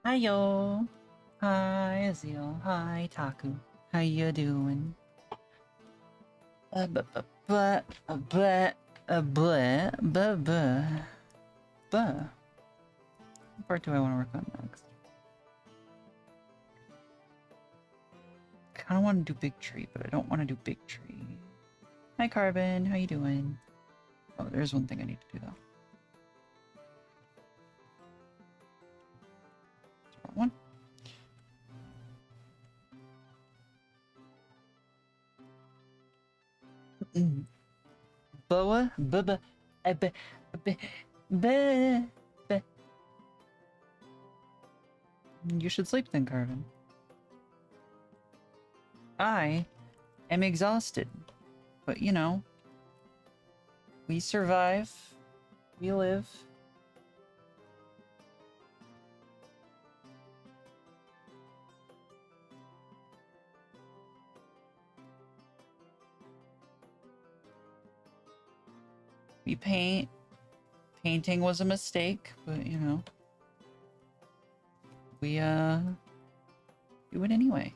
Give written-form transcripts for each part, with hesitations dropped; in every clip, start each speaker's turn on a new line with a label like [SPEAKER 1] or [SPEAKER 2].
[SPEAKER 1] Hiyo. Hi, Azil. Hi, Taku. How you doing? What part do I want to work on next? Kind of want to do big tree, but I don't want to do big tree. Hi, Carbon. How you doing? Oh, there's one thing I need to do though. Wrong one. Boa, bubba, You should sleep then, Carbon. I am exhausted, but you know, we survive, we live. We paint. Painting was a mistake, but you know, we do it anyway.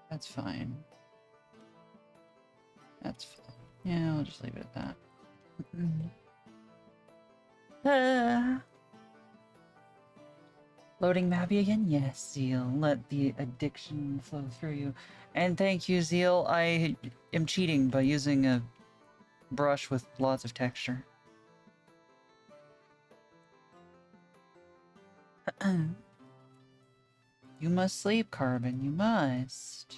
[SPEAKER 1] That's fine. That's fine. Yeah, I'll just leave it at that. Loading Mabby again? Yes, Zeal. Let the addiction flow through you. And thank you, Zeal. I am cheating by using a brush with lots of texture. You must sleep, Carbon. You must.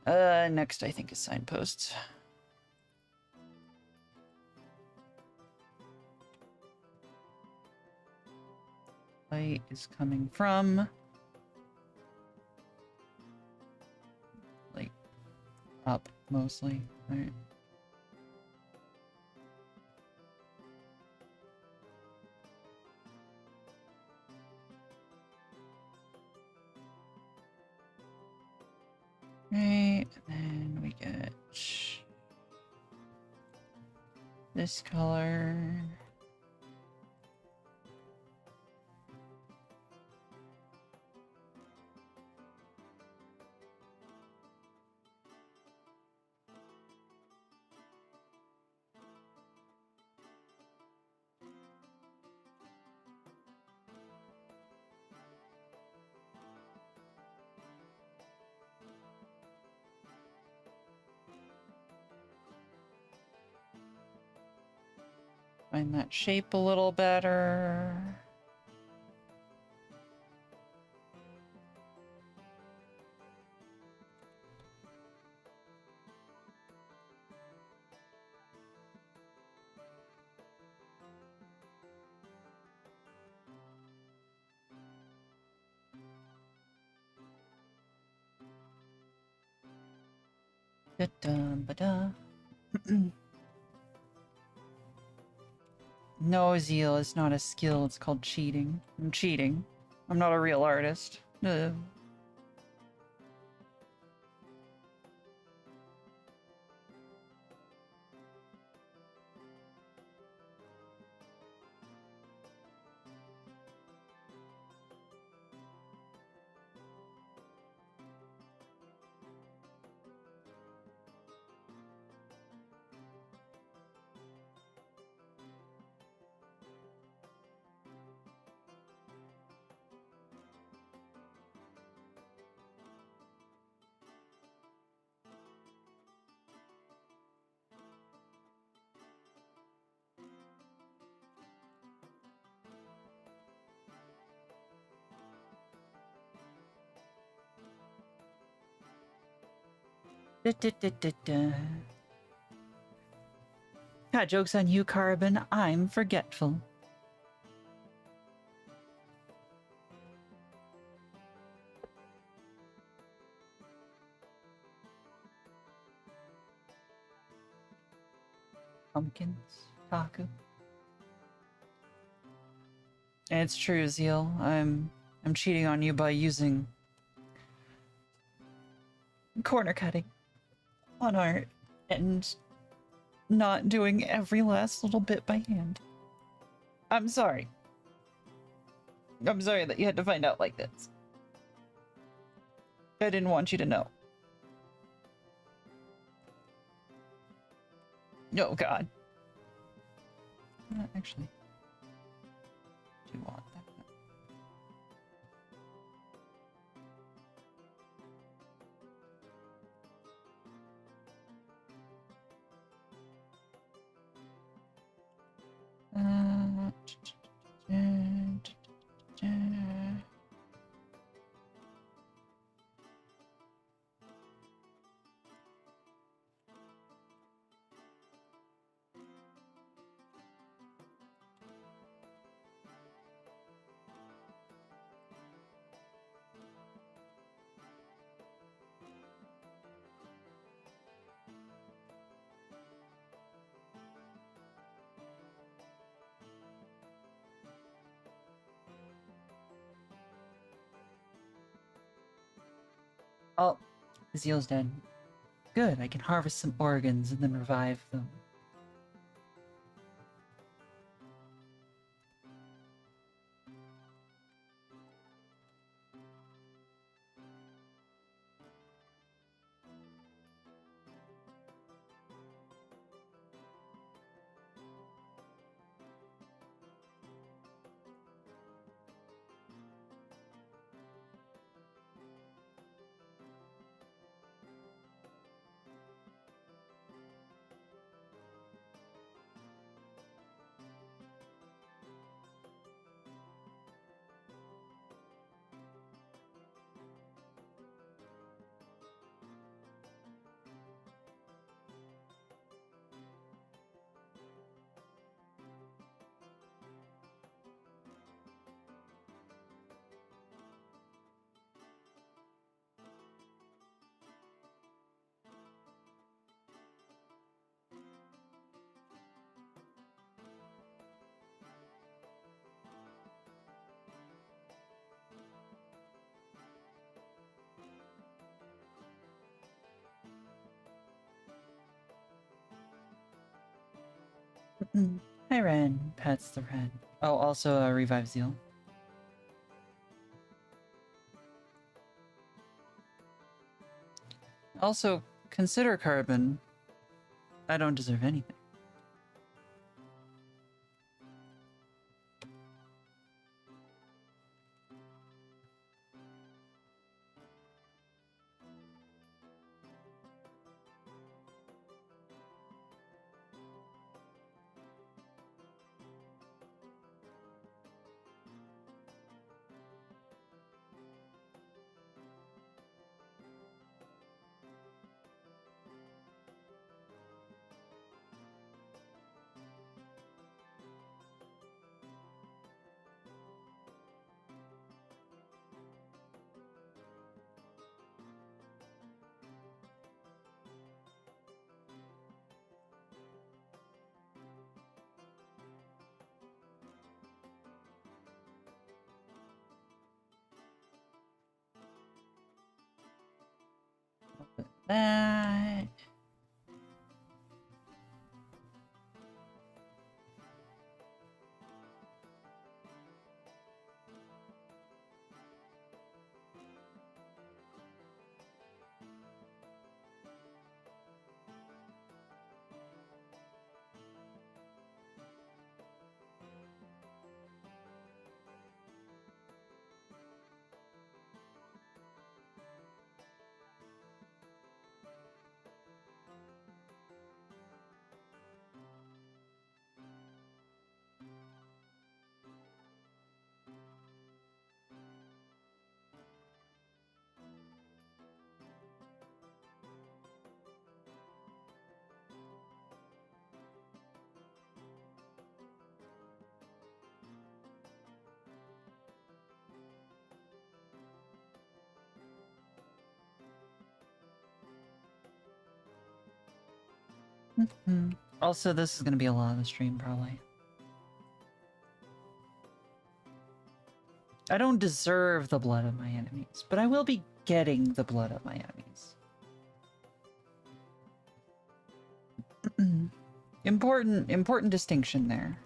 [SPEAKER 1] Next I think is signposts. Light is coming from... like, up, mostly, right? Right, and then we get... this color... find that shape a little better. Da-da-ba-da. No, Zeal, it's not a skill. It's called cheating. I'm cheating. I'm not a real artist. Ah, joke's on you, Carbon. I'm forgetful. Pumpkins, Taku. It's true, Zeal. I'm I'm cheating on you by using corner cutting on art and not doing every last little bit by hand. I'm sorry. I'm sorry that you had to find out like this. I didn't want you to know. Oh, God. Actually, do you want that? Oh, Zeal's dead. Good, I can harvest some organs and then revive them. Hi, Ren. Pets the Ren. Oh, also revive Zeal. Also, consider Carbon. I don't deserve anything. That. Also, this is going to be a lot of the stream, probably. I don't deserve the blood of my enemies, but I will be getting the blood of my enemies. Important distinction there.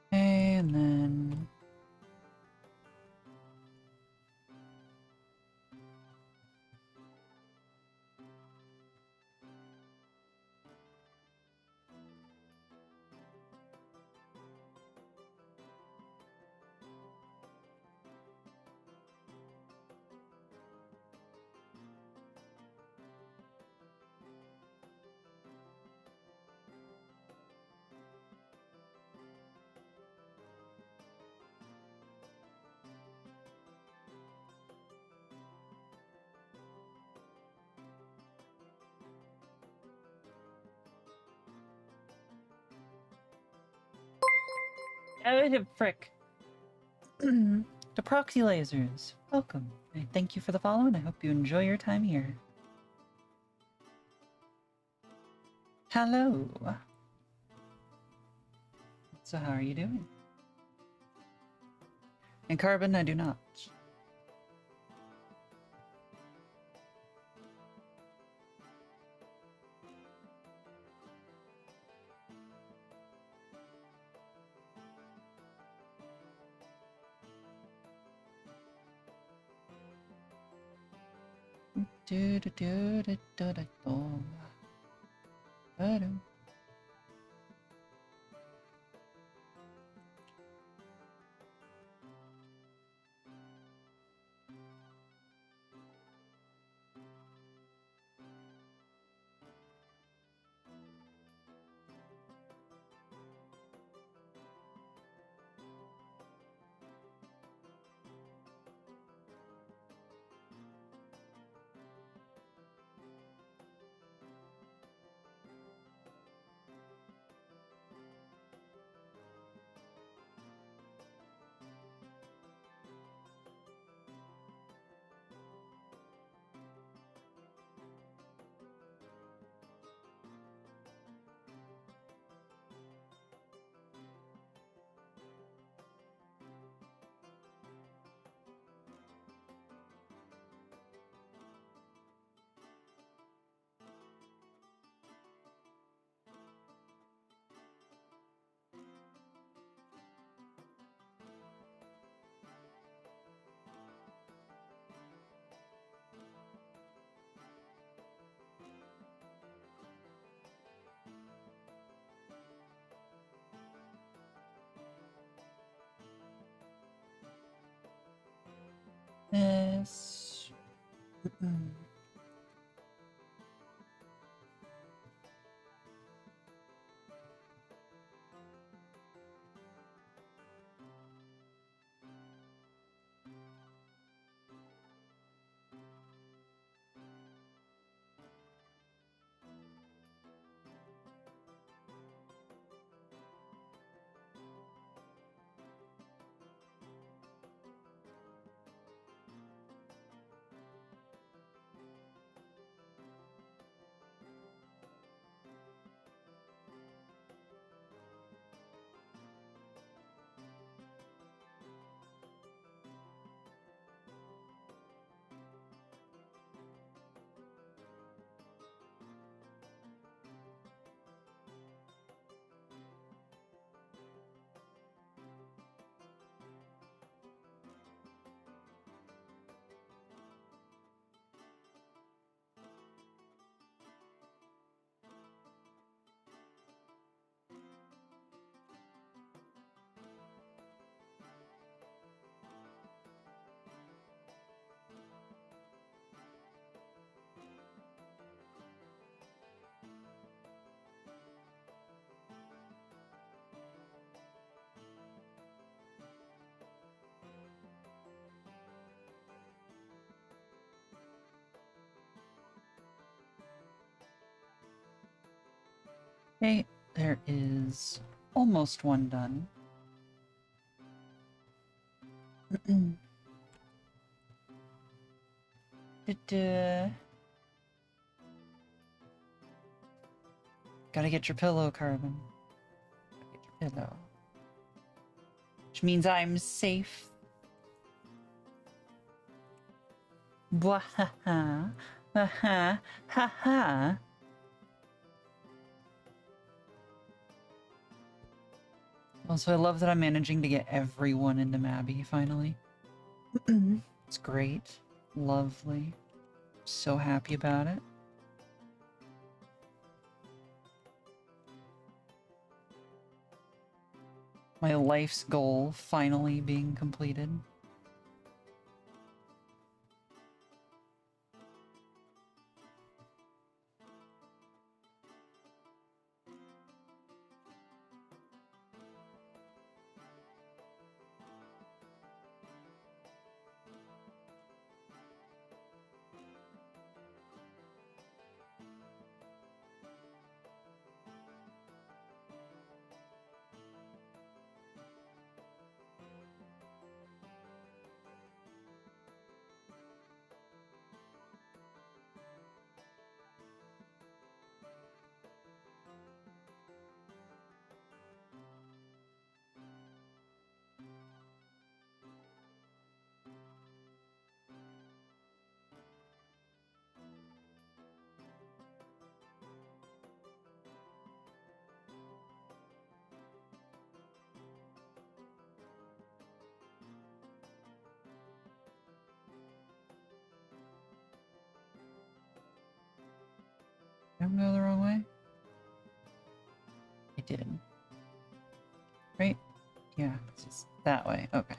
[SPEAKER 1] And then... frick. The proxy lasers, welcome. I thank you for the follow, and I hope you enjoy your time here. Hello. So how are you doing? And Carbon, I do not. Do do do do do do do. This. Okay, there is almost one done. Da-da. Gotta get your pillow, Carbon. Gotta get your pillow. Which means I'm safe. Bwahaha. Ha ha ha. Also, I love that I'm managing to get everyone into Mabby finally. It's great. Lovely. So happy about it. My life's goal finally being completed. Did I go the wrong way? I did. Right? Yeah, it's just that way. Okay.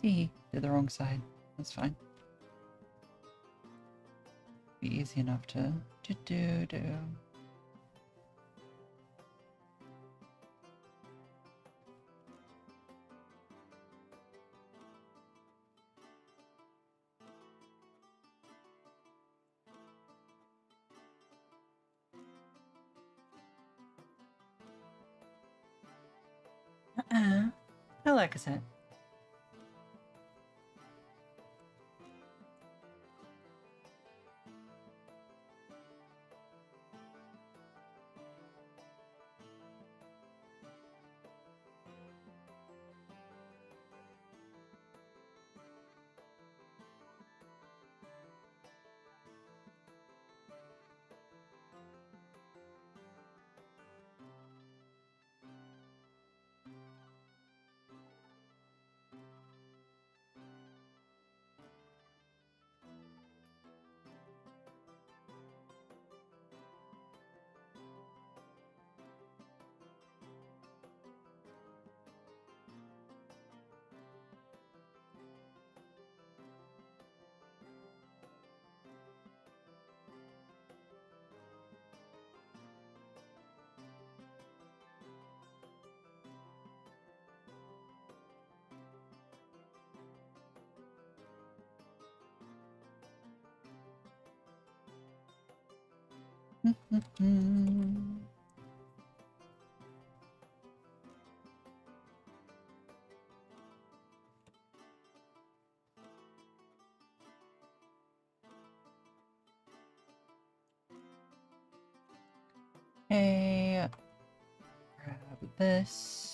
[SPEAKER 1] Did the wrong side. That's fine. Be easy enough to do. I like it. Hey, grab this.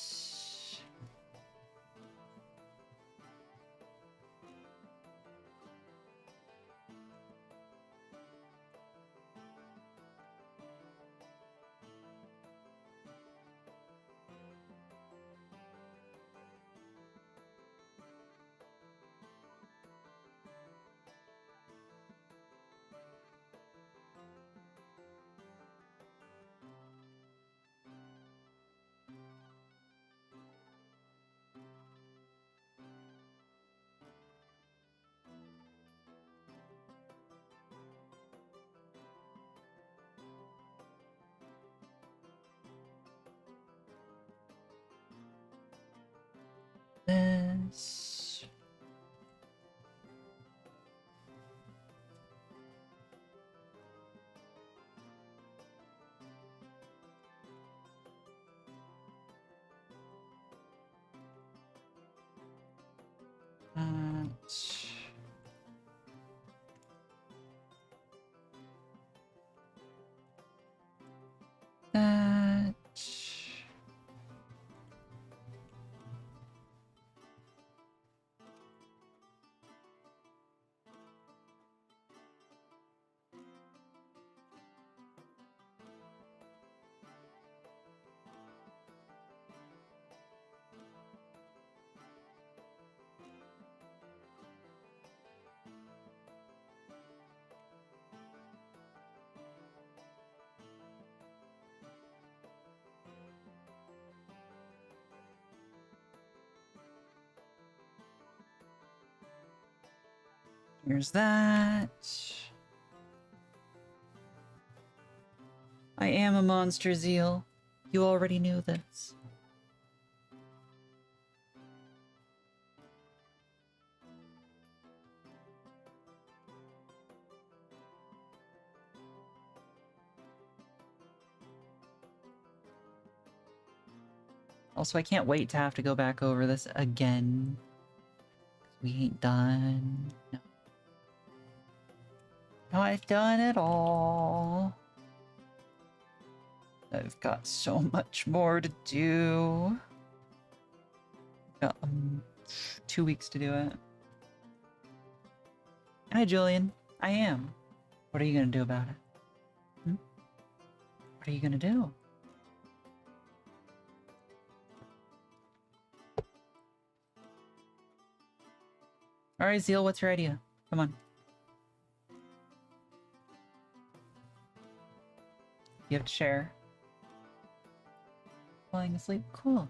[SPEAKER 1] That. That. Here's that. I am a monster zeal. You already knew this. Also, I can't wait to have to go back over this again. We ain't done. No. Not done at all. I've got so much more to do. Got 2 weeks to do it. Hi, Julian. I am. What are you gonna do about it? Hmm? What are you gonna do? Alright, Zeal, what's your idea? Come on. You have to share. Falling asleep? Cool.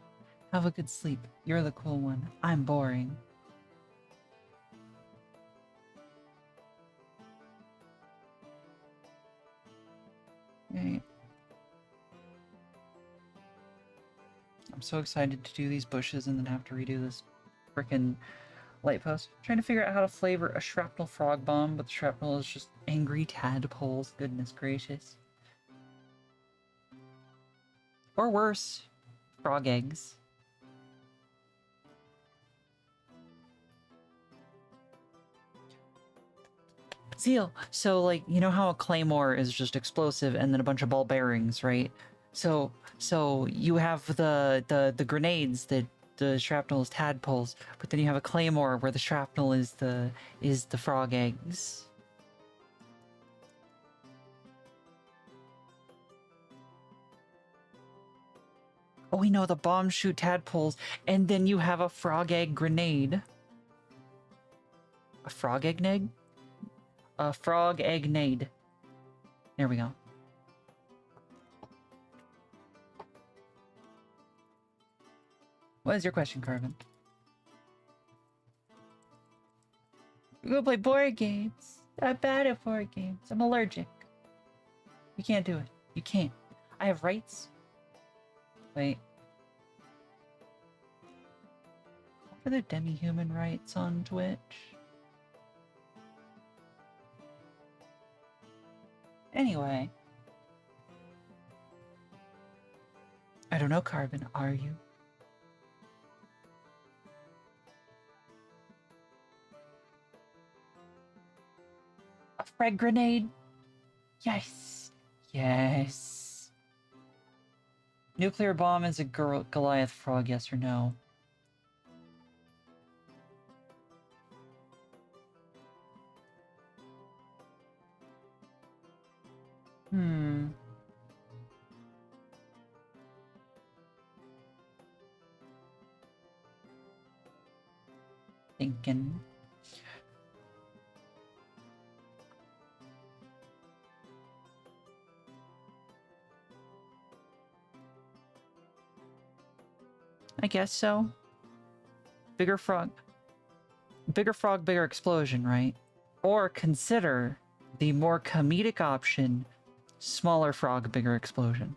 [SPEAKER 1] Have a good sleep. You're the cool one. I'm boring. Right. I'm so excited to do these bushes and then have to redo this frickin' light post. Trying to figure out how to flavor a shrapnel frog bomb, but the shrapnel is just angry tadpoles. Goodness gracious. Or worse, frog eggs. Zeal. So, like, you know how a claymore is just explosive and then a bunch of ball bearings, right? So you have the grenades that the shrapnel is tadpoles, but then you have a claymore where the shrapnel is the frog eggs. Oh, we know the bombs shoot tadpoles, and then you have a frog egg grenade. A frog egg nade? A frog egg nade. There we go. What is your question, Carvin? We're gonna play board games. I'm bad at board games. I'm allergic. You can't do it. You can't. I have rights. Wait. What are the demi-human rights on Twitch? Anyway. I don't know, Carbon. Are you? A frag grenade? Yes. Yes. Nuclear bomb is a Goliath frog, yes or no? Thinking. I guess so. Bigger frog, bigger explosion, right? Or consider the more comedic option, smaller frog, bigger explosion.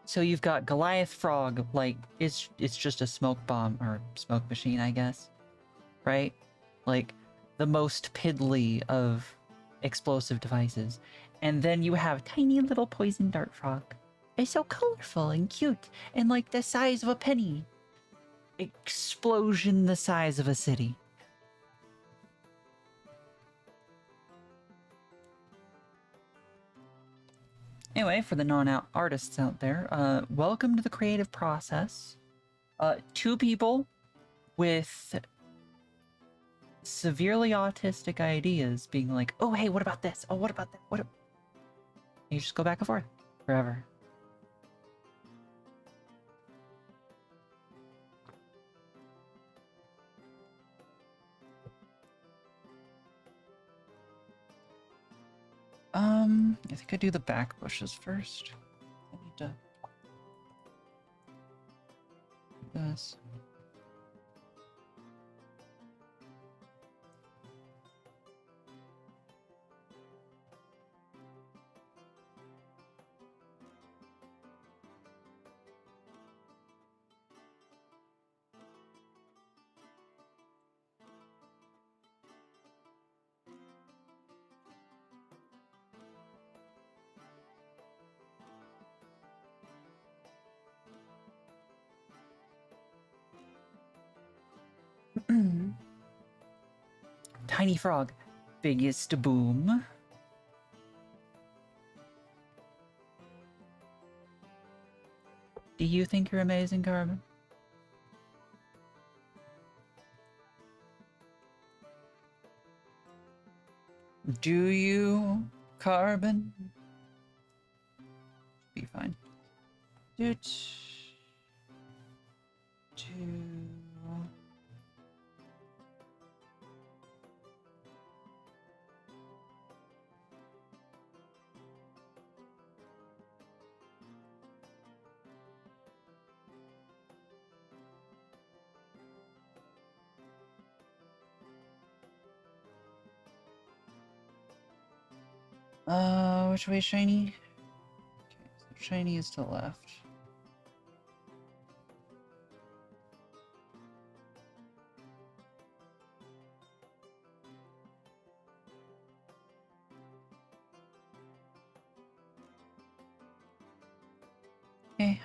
[SPEAKER 1] So you've got Goliath frog, like it's just a smoke bomb or smoke machine, I guess. Right? Like the most piddly of explosive devices. And then you have tiny little poison dart frog. It's so colorful and cute and like the size of a penny. Explosion the size of a city. Anyway, for the non-artists out there, welcome to the creative process. Two people with severely autistic ideas being like, oh, hey, what about this? Oh, what about that? What? You just go back and forth forever. I think I do the back bushes first. I need to do this. Tiny frog, biggest boom. Do you think you're amazing, Carbon? Do you, Carbon? Be fine. Doot. Which way, Shiny? Okay, so Shiny is to the left. Okay.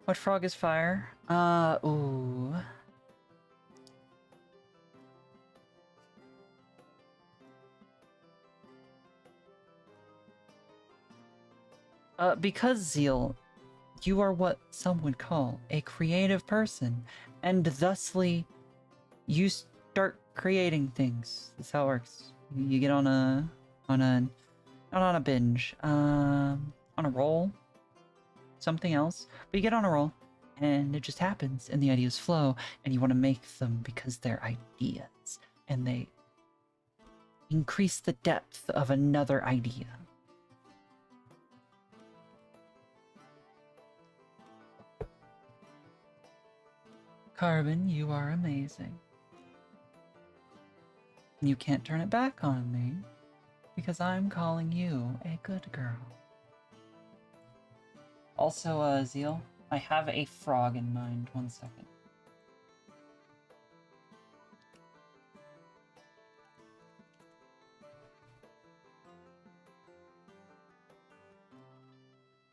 [SPEAKER 1] What frog is fire? Ooh. Because Zeal, you are what some would call a creative person, and thusly, you start creating things. That's how it works. You get on a not on a binge, on a roll, something else, but you get on a roll, and it just happens, and the ideas flow, and you want to make them because they're ideas, and they increase the depth of another idea. Carbon, you are amazing. You can't turn it back on me, because I'm calling you a good girl. Also, Zeal, I have a frog in mind. 1 second.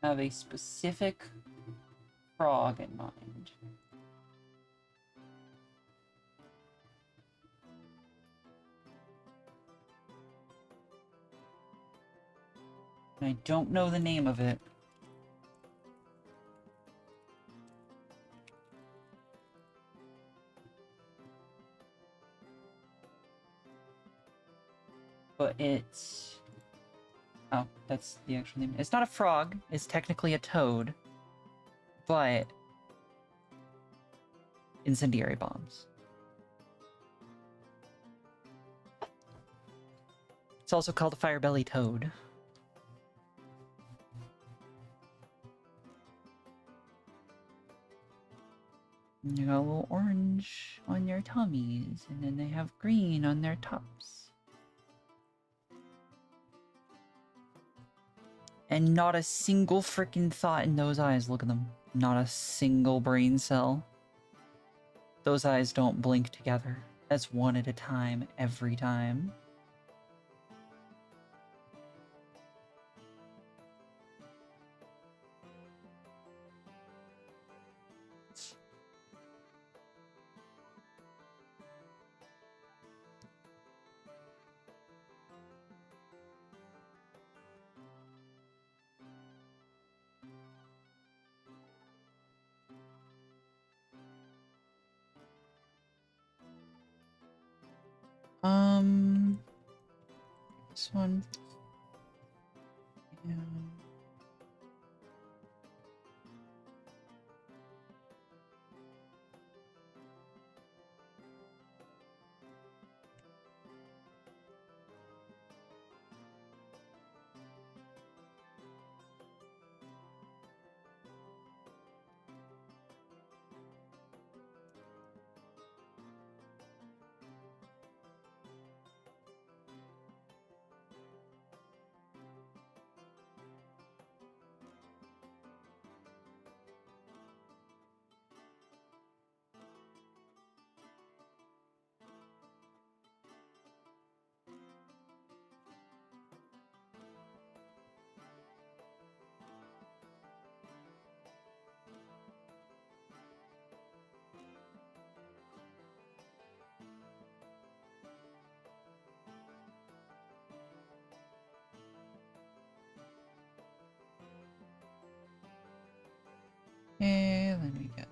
[SPEAKER 1] I have a specific frog in mind. And I don't know the name of it. But it's... Oh, that's the actual name. It's not a frog. It's technically a toad. But... incendiary bombs. It's also called a firebelly toad. You got a little orange on their tummies, and then they have green on their tops. And not a single freaking thought in those eyes. Look at them. Not a single brain cell. Those eyes don't blink together. That's one at a time, every time. This one. Yeah. Okay, let me get...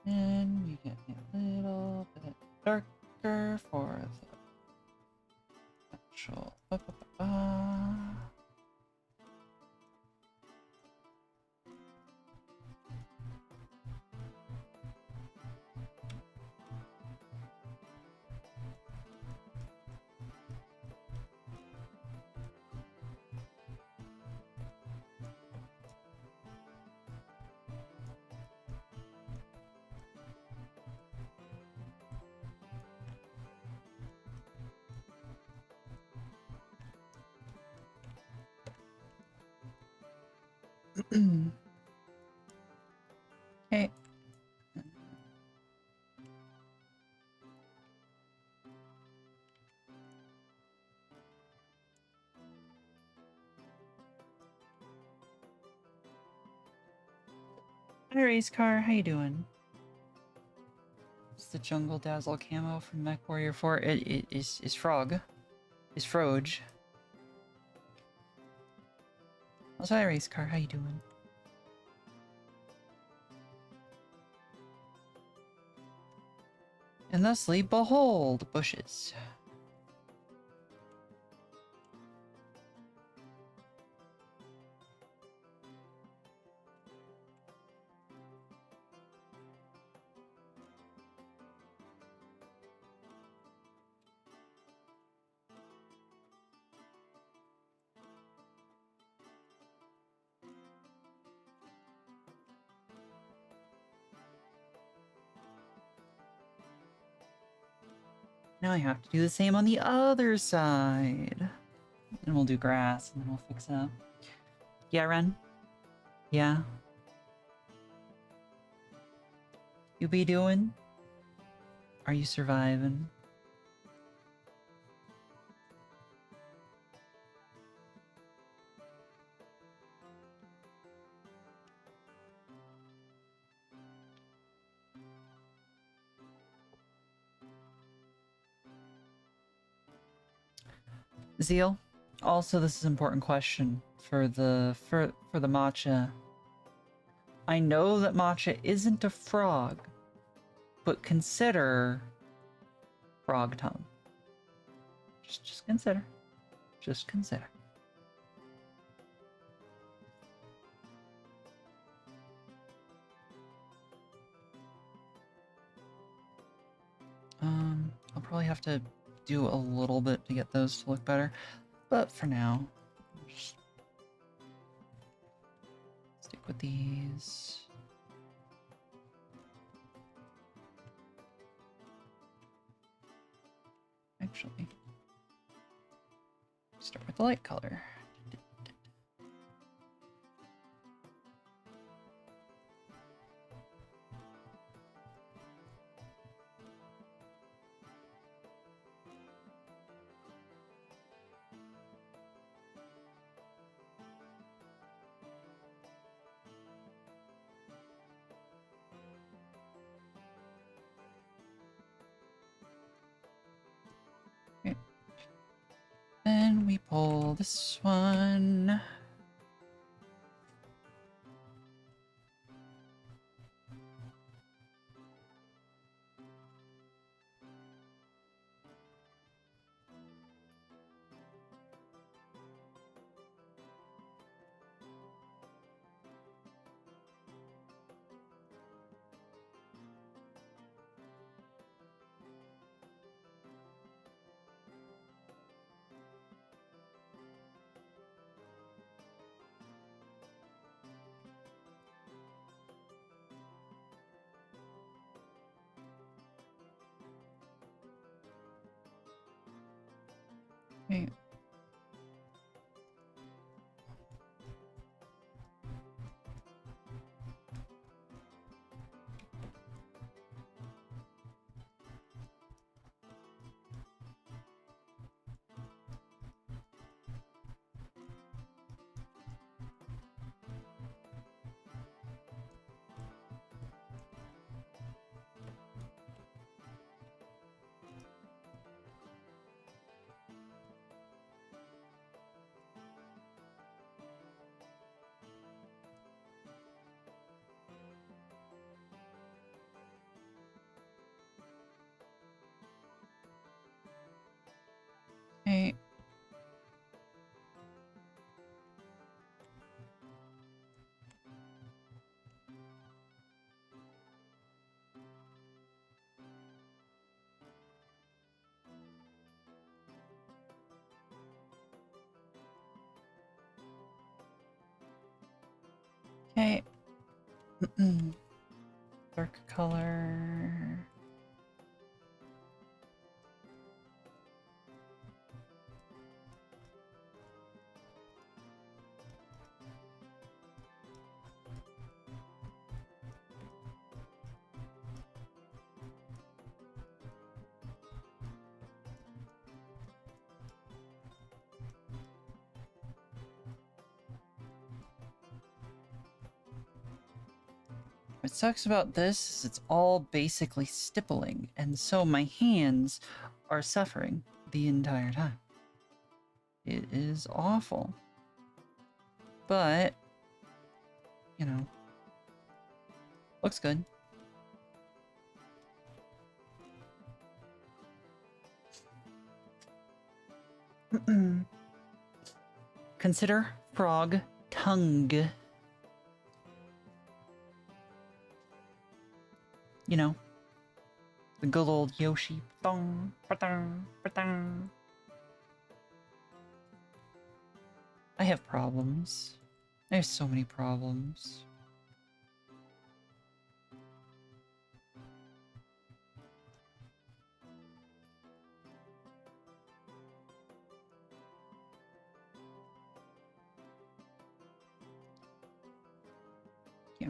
[SPEAKER 1] And we get a little bit darker for the Actual. Ba. Okay. Hi, race car. How you doing? It's the Jungle Dazzle camo from Mech Warrior 4. It is Frog. Is Froge. Also, hi, race car. How you doing? And thusly, behold, bushes. Now I have to do the same on the other side. And we'll do grass, and then we'll fix up. Yeah, Ren? Yeah? You be doing? Are you surviving? Zeal? Also, this is an important question for the matcha. I know that matcha isn't a frog, but consider frog tongue. Just consider. Just consider. I'll probably have to do a little bit to get those to look better, but for now, just stick with these. Actually, start with the light color. Okay. Then we pull this one. Okay. Okay. Dark color. What sucks about this is it's all basically stippling, and so my hands are suffering the entire time. It is awful. But, you know, looks good. Consider frog tongue. You know, the good old Yoshi. Bong, ba-dong, ba-dong. I have problems. I have so many problems. Yeah.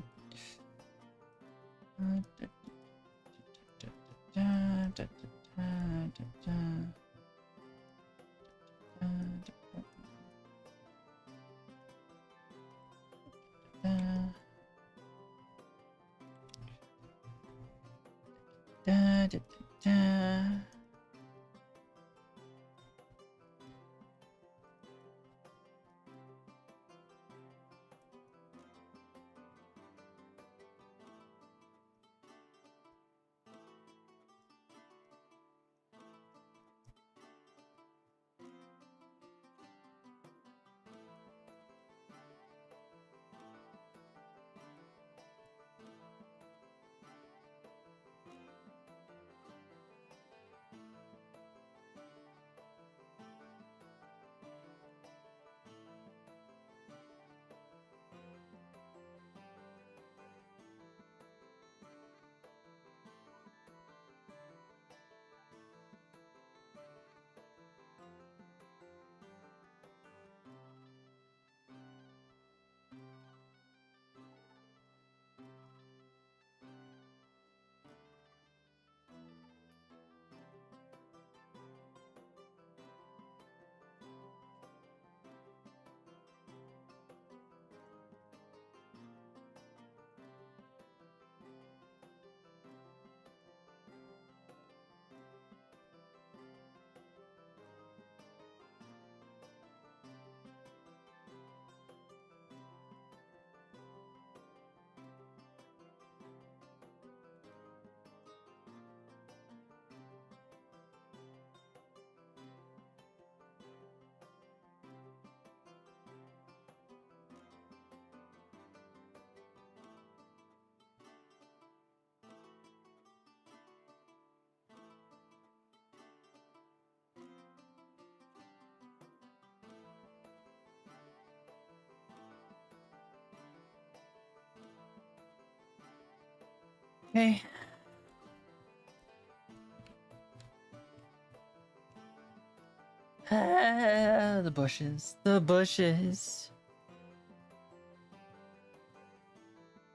[SPEAKER 1] Okay. The bushes. The bushes.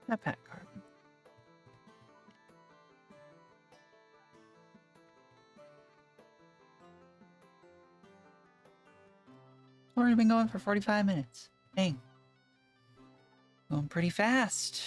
[SPEAKER 1] That pat carbon. Already been going for 45 minutes. Dang. Going pretty fast.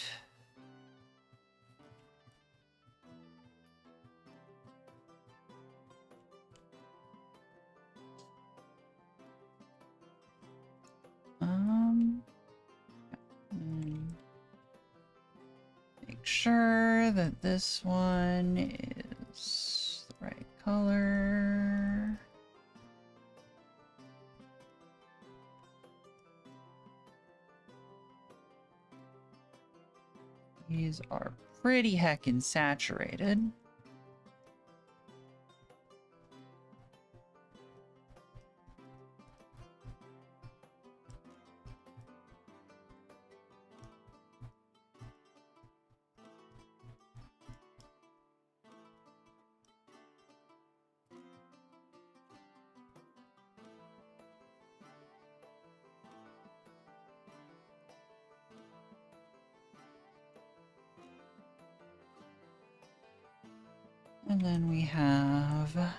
[SPEAKER 1] Make sure that this one is the right color. These are pretty heckin' saturated. And then we have that.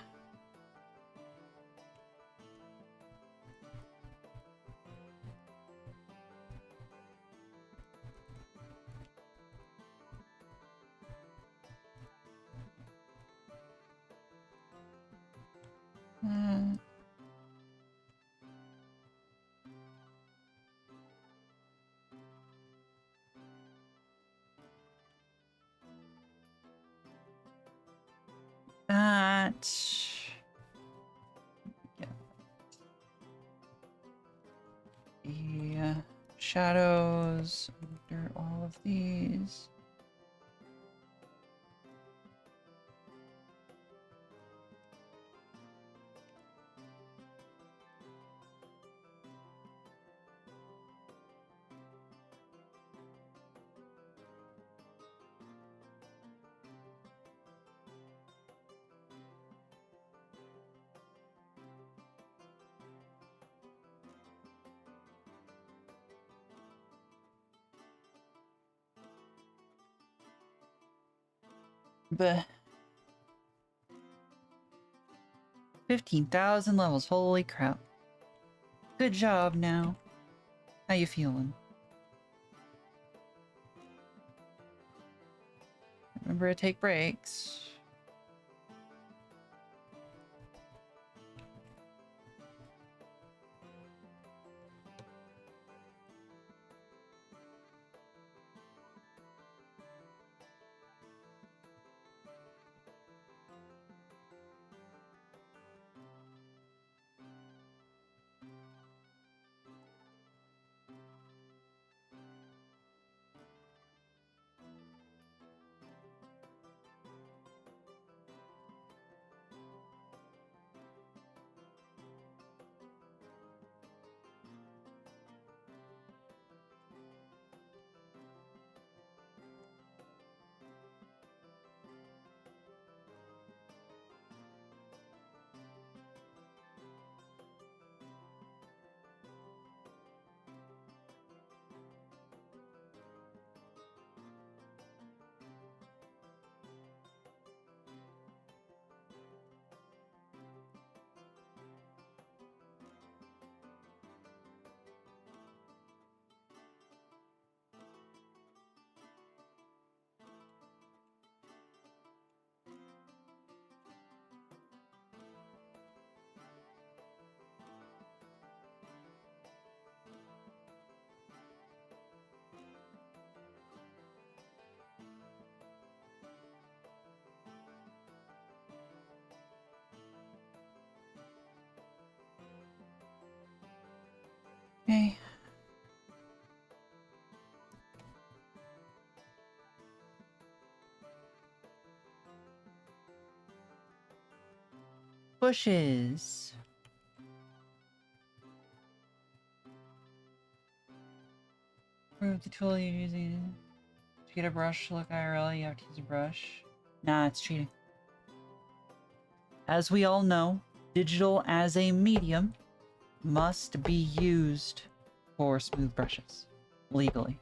[SPEAKER 1] Get the shadows under all of these. But 15,000 levels, holy crap. Good job now. How you feeling? Remember to take breaks. Okay. Bushes. Prove the tool you're using. To get a brush to look IRL, you have to use a brush. Nah, it's cheating. As we all know, digital as a medium must be used for smooth brushes legally.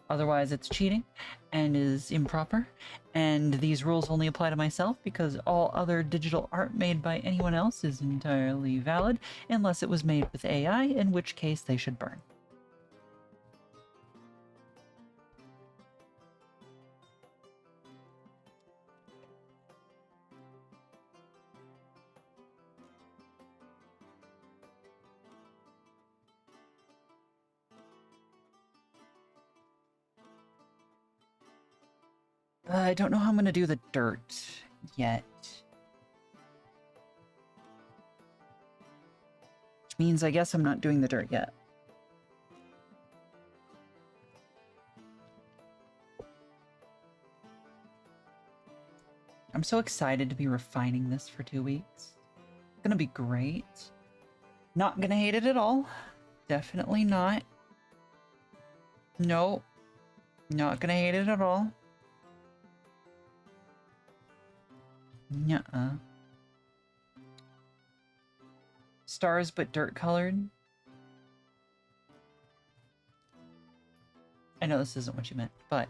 [SPEAKER 1] Otherwise, it's cheating and is improper. And these rules only apply to myself because all other digital art made by anyone else is entirely valid unless it was made with AI, in which case they should burn. I don't know how I'm going to do the dirt yet. Which means I guess I'm not doing the dirt yet. I'm so excited to be refining this for 2 weeks. It's going to be great. Not going to hate it at all. Definitely not. Nope. Not going to hate it at all. Nuh-uh. Stars but dirt colored. I know this isn't what you meant, but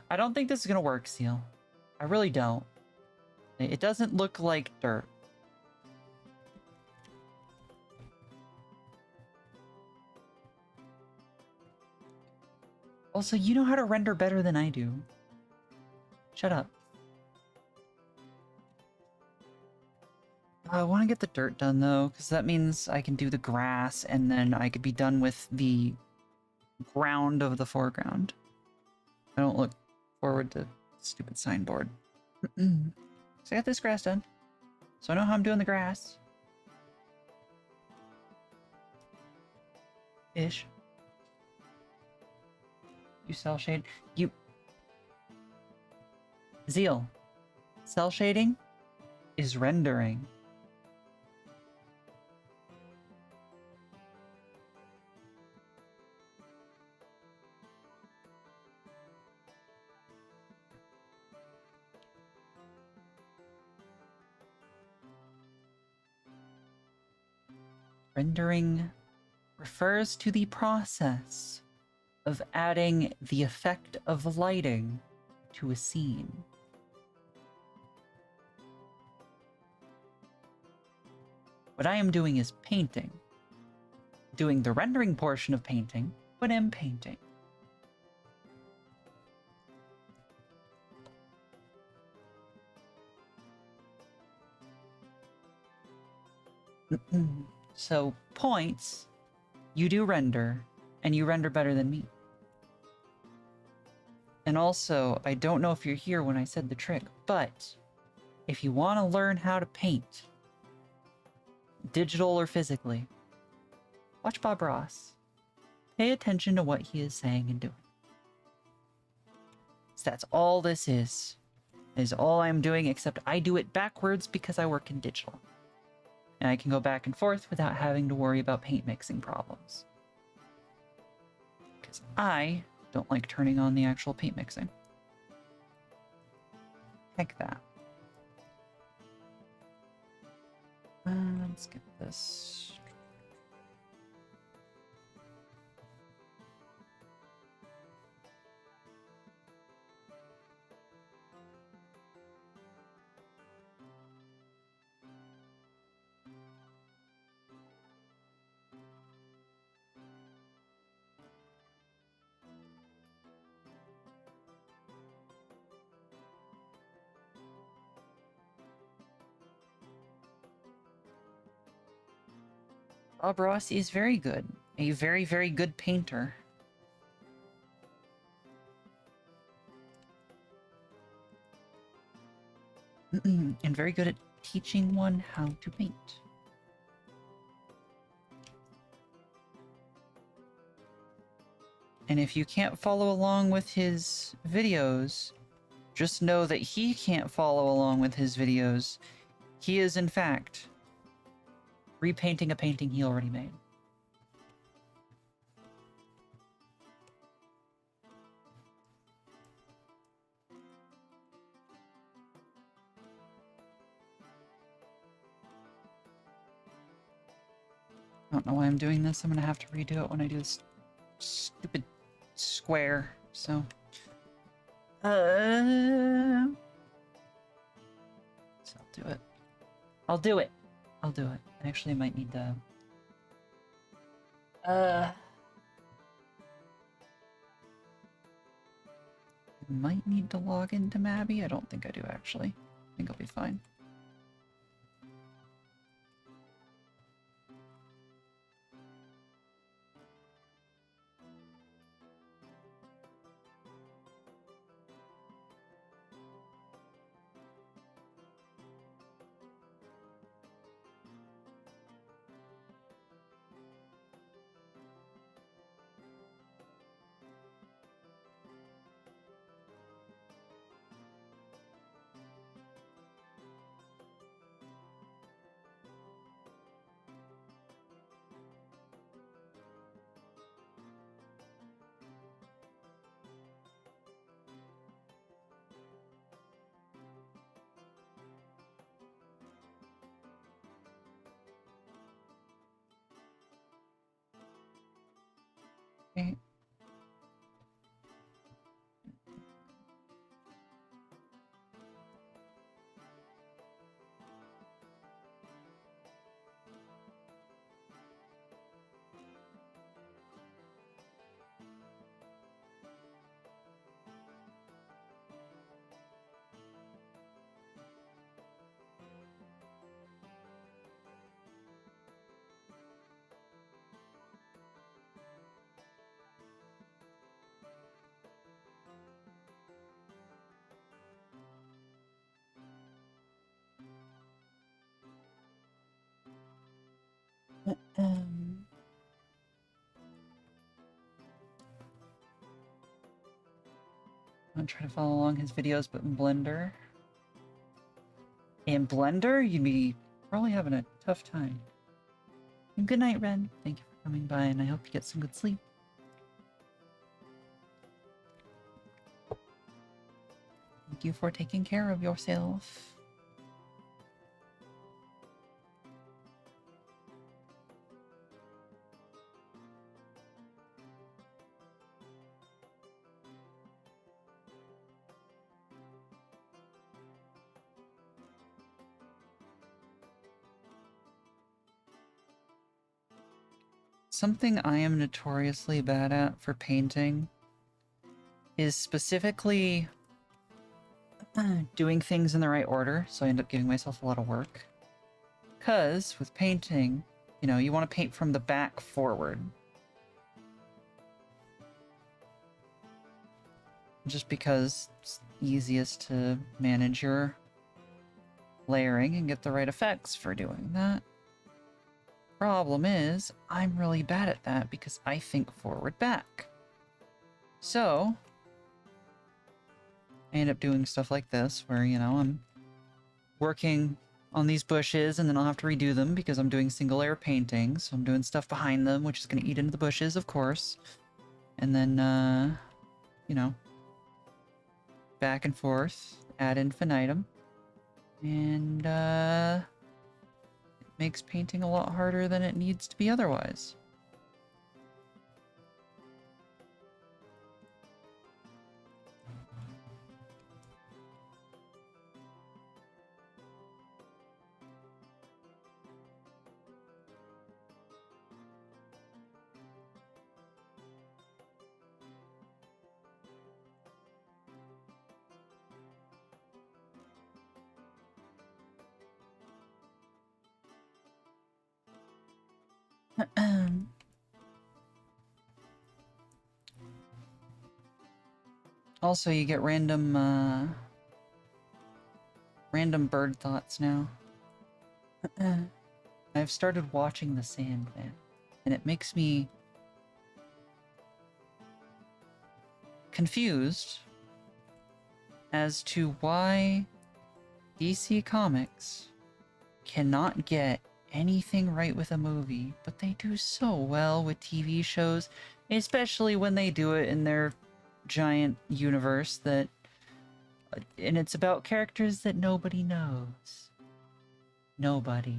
[SPEAKER 1] I don't think this is gonna work, Seal. I really don't. It doesn't look like dirt. Also, you know how to render better than I do. Shut up. I want to get the dirt done, though, because that means I can do the grass, and then I could be done with the ground of the foreground. I don't look forward to stupid signboard. So I got this grass done. So I know how I'm doing the grass. Ish. You cell shade. You... Zeal. Cell shading is rendering. Rendering refers to the process of adding the effect of lighting to a scene. What I am doing is painting. Doing the rendering portion of painting, but am painting. So, points, you do render, and you render better than me. And also, I don't know if you're here when I said the trick, but if you want to learn how to paint, digital or physically, watch Bob Ross. Pay attention to what he is saying and doing. So that's all this is all I'm doing, except I do it backwards because I work in digital. And I can go back and forth without having to worry about paint mixing problems. Because I don't like turning on the actual paint mixing. Heck that. Let's get this. Bob Ross is very good. A very, very good painter. And very good at teaching one how to paint. And if you can't follow along with his videos, just know that he can't follow along with his videos. He is, in fact, repainting a painting he already made. I don't know why I'm doing this. I'm gonna have to redo it when I do this stupid square, so... So I'll do it. I'll do it. I'll do it. I actually might need to... I might need to log into Mabby. I don't think I do, actually. I think I'll be fine. I'm trying to follow along his videos, but in Blender. In Blender, you'd be probably having a tough time. And good night, Ren. Thank you for coming by, and I hope you get some good sleep. Thank you for taking care of yourself. Something I am notoriously bad at for painting is specifically doing things in the right order, so I end up giving myself a lot of work. Because with painting, you know, you want to paint from the back forward. Just because it's easiest to manage your layering and get the right effects for doing that. Problem is, I'm really bad at that because I think forward back. So, I end up doing stuff like this where, you know, I'm working on these bushes and then I'll have to redo them because I'm doing single layer painting. So I'm doing stuff behind them, which is going to eat into the bushes, of course. And then, you know, back and forth ad infinitum. And, it makes painting a lot harder than it needs to be otherwise. Also, you get random bird thoughts now. I've started watching the Sandman, and it makes me confused as to why DC Comics cannot get anything right with a movie, but they do so well with TV shows, especially when they do it in their giant universe that, and it's about characters that nobody knows. Nobody.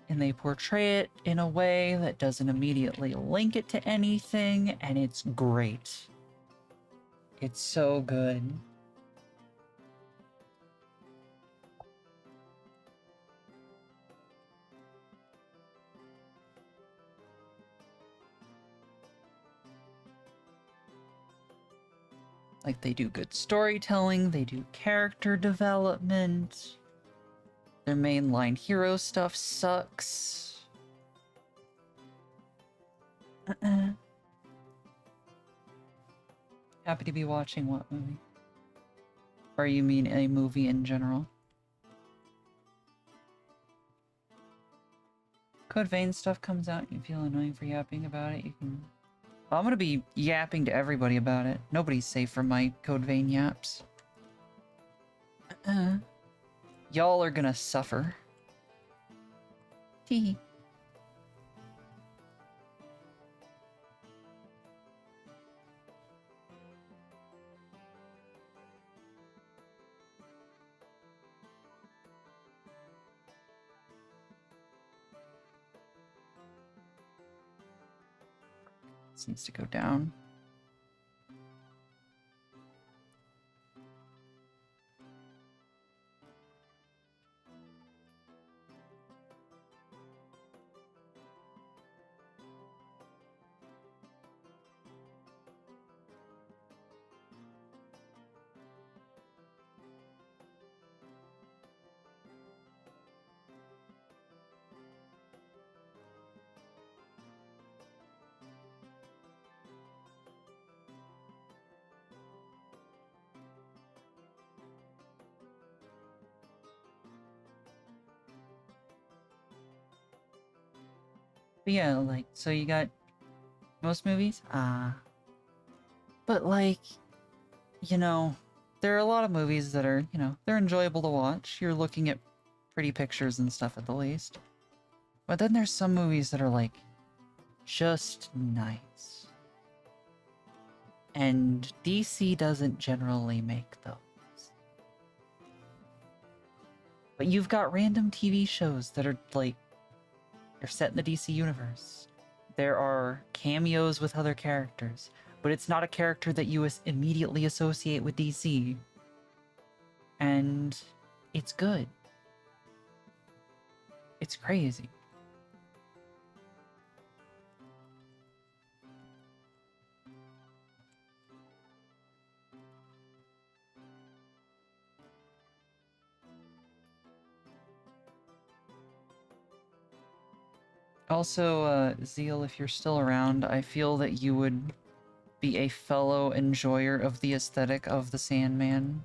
[SPEAKER 1] And they portray it in a way that doesn't immediately link it to anything, and it's great. It's so good. Like, they do good storytelling, they do character development. Their mainline hero stuff sucks. Happy to be watching what movie? Or you mean a movie in general? Code Vein stuff comes out and you feel annoying for yapping about it, you can... I'm gonna be yapping to everybody about it. Nobody's safe from my Code Vein yaps. Y'all are gonna suffer. Tee. This needs to go down. But yeah, like, so you got most movies? But like, you know, there are a lot of movies that are, you know, they're enjoyable to watch. You're looking at pretty pictures and stuff at the least. But then there's some movies that are like, just nice. And DC doesn't generally make those. But you've got random TV shows that are like, they're set in the DC universe. There are cameos with other characters, but it's not a character that you immediately associate with DC. And it's good. It's crazy. Also, Zeal, if you're still around, I feel that you would be a fellow enjoyer of the aesthetic of the Sandman.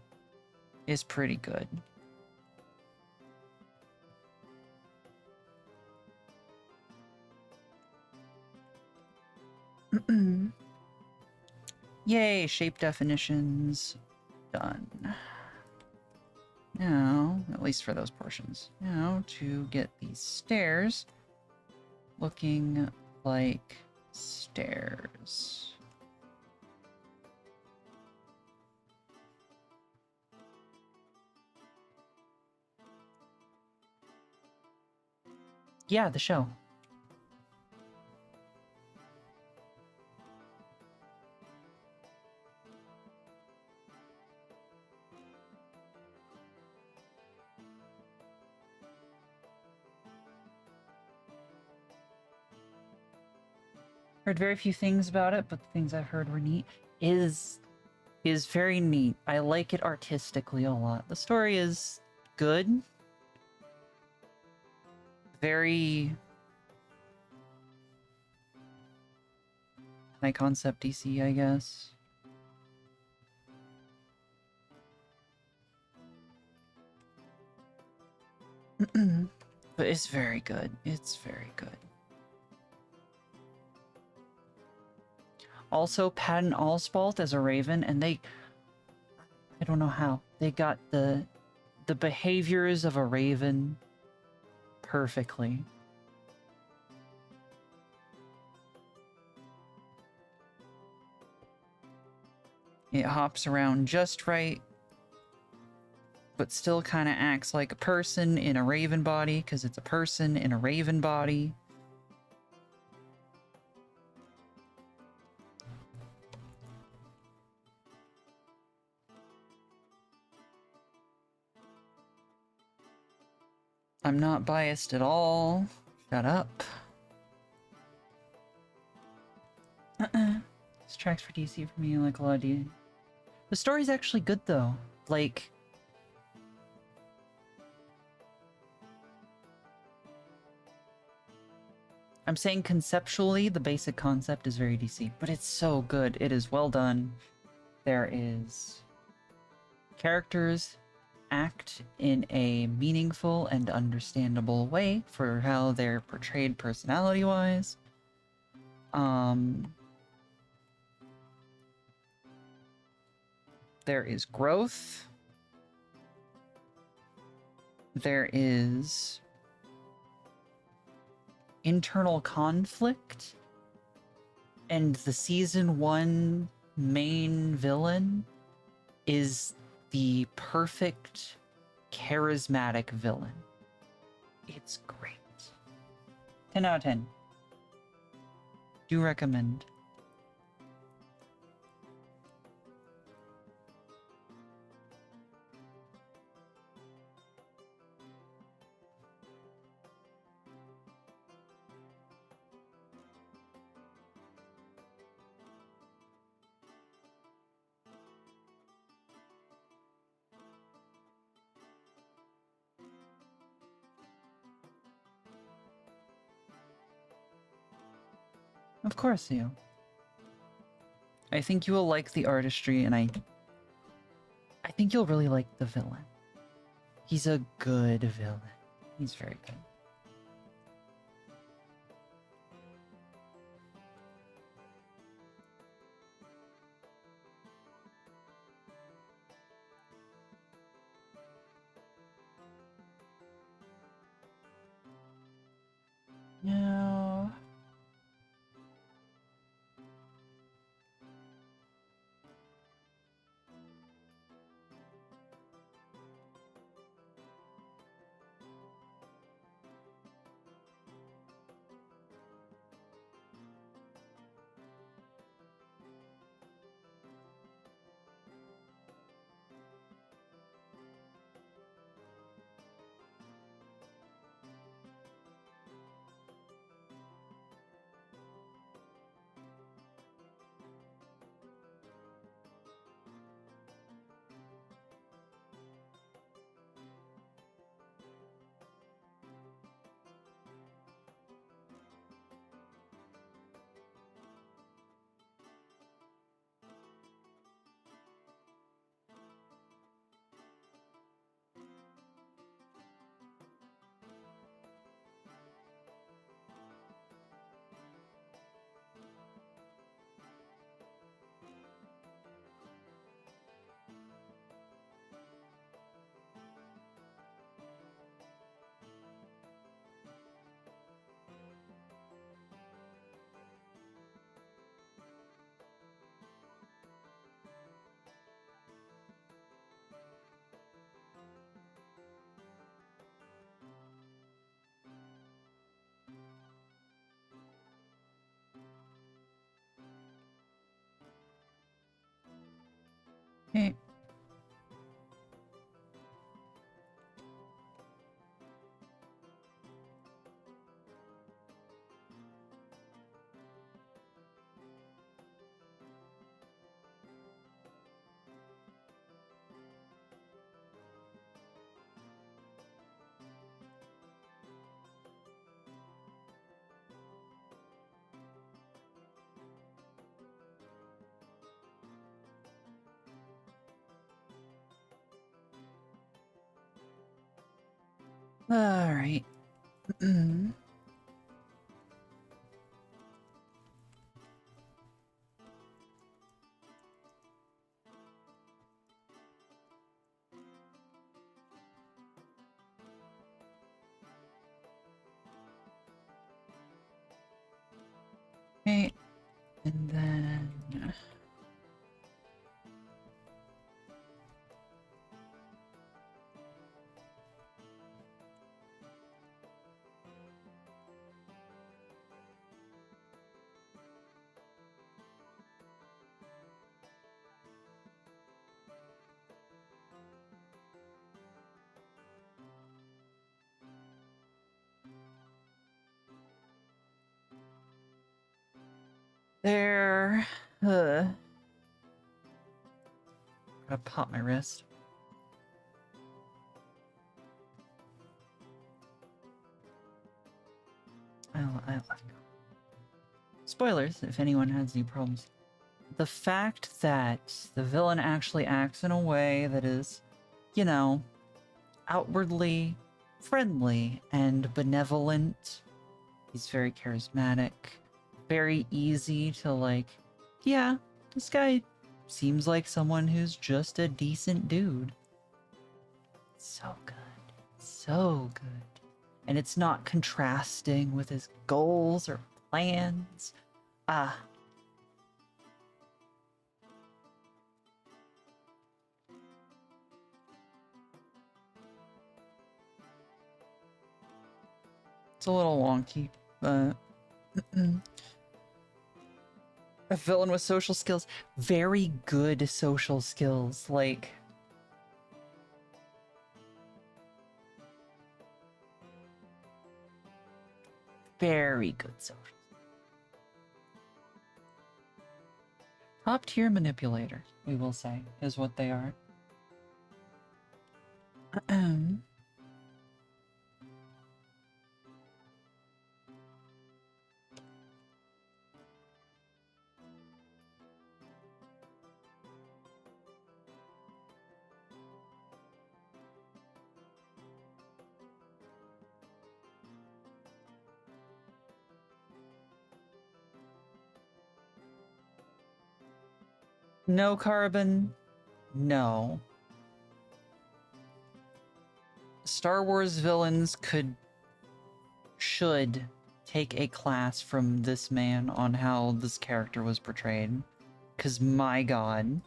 [SPEAKER 1] Is pretty good. Yay, shape definitions. Done. Now, at least for those portions. Now, to get these stairs looking like stairs. Yeah, the show. Heard very few things about it, but the things I've heard were neat. Is very neat. I like it artistically a lot. The story is good. Very high concept DC, I guess. But it's very good. It's very good. Also, Patton Oswalt as a Raven, and I don't know how. They got the behaviors of a Raven perfectly. It hops around just right, but still kind of acts like a person in a Raven body, because it's a person in a Raven body. I'm not biased at all. Shut up. This track's for DC for me, like a lot of DC. The story's actually good, though. Like, I'm saying conceptually, the basic concept is very DC, but it's so good. It is well done. There is... characters act in a meaningful and understandable way for how they're portrayed personality-wise. There is growth. There is internal conflict. And the season 1 main villain is the perfect charismatic villain. It's great. 10 out of 10. Do recommend. Of course you. I think you will like the artistry, and I think you'll really like the villain. He's a good villain. He's very good. Okay. All right. Okay. And then there. Gotta pop my wrist. I'll spoilers if anyone has any problems. The fact that the villain actually acts in a way that is, you know, outwardly friendly and benevolent. He's very charismatic, very easy to like, yeah, this guy seems like someone who's just a decent dude. So good. So good. And it's not contrasting with his goals or plans. Ah. It's a little wonky, but a villain with social skills, very good social skills, like very good social. Top tier manipulators, we will say, is what they are. No carbon, no. Star Wars villains should take a class from this man on how this character was portrayed. Because my god.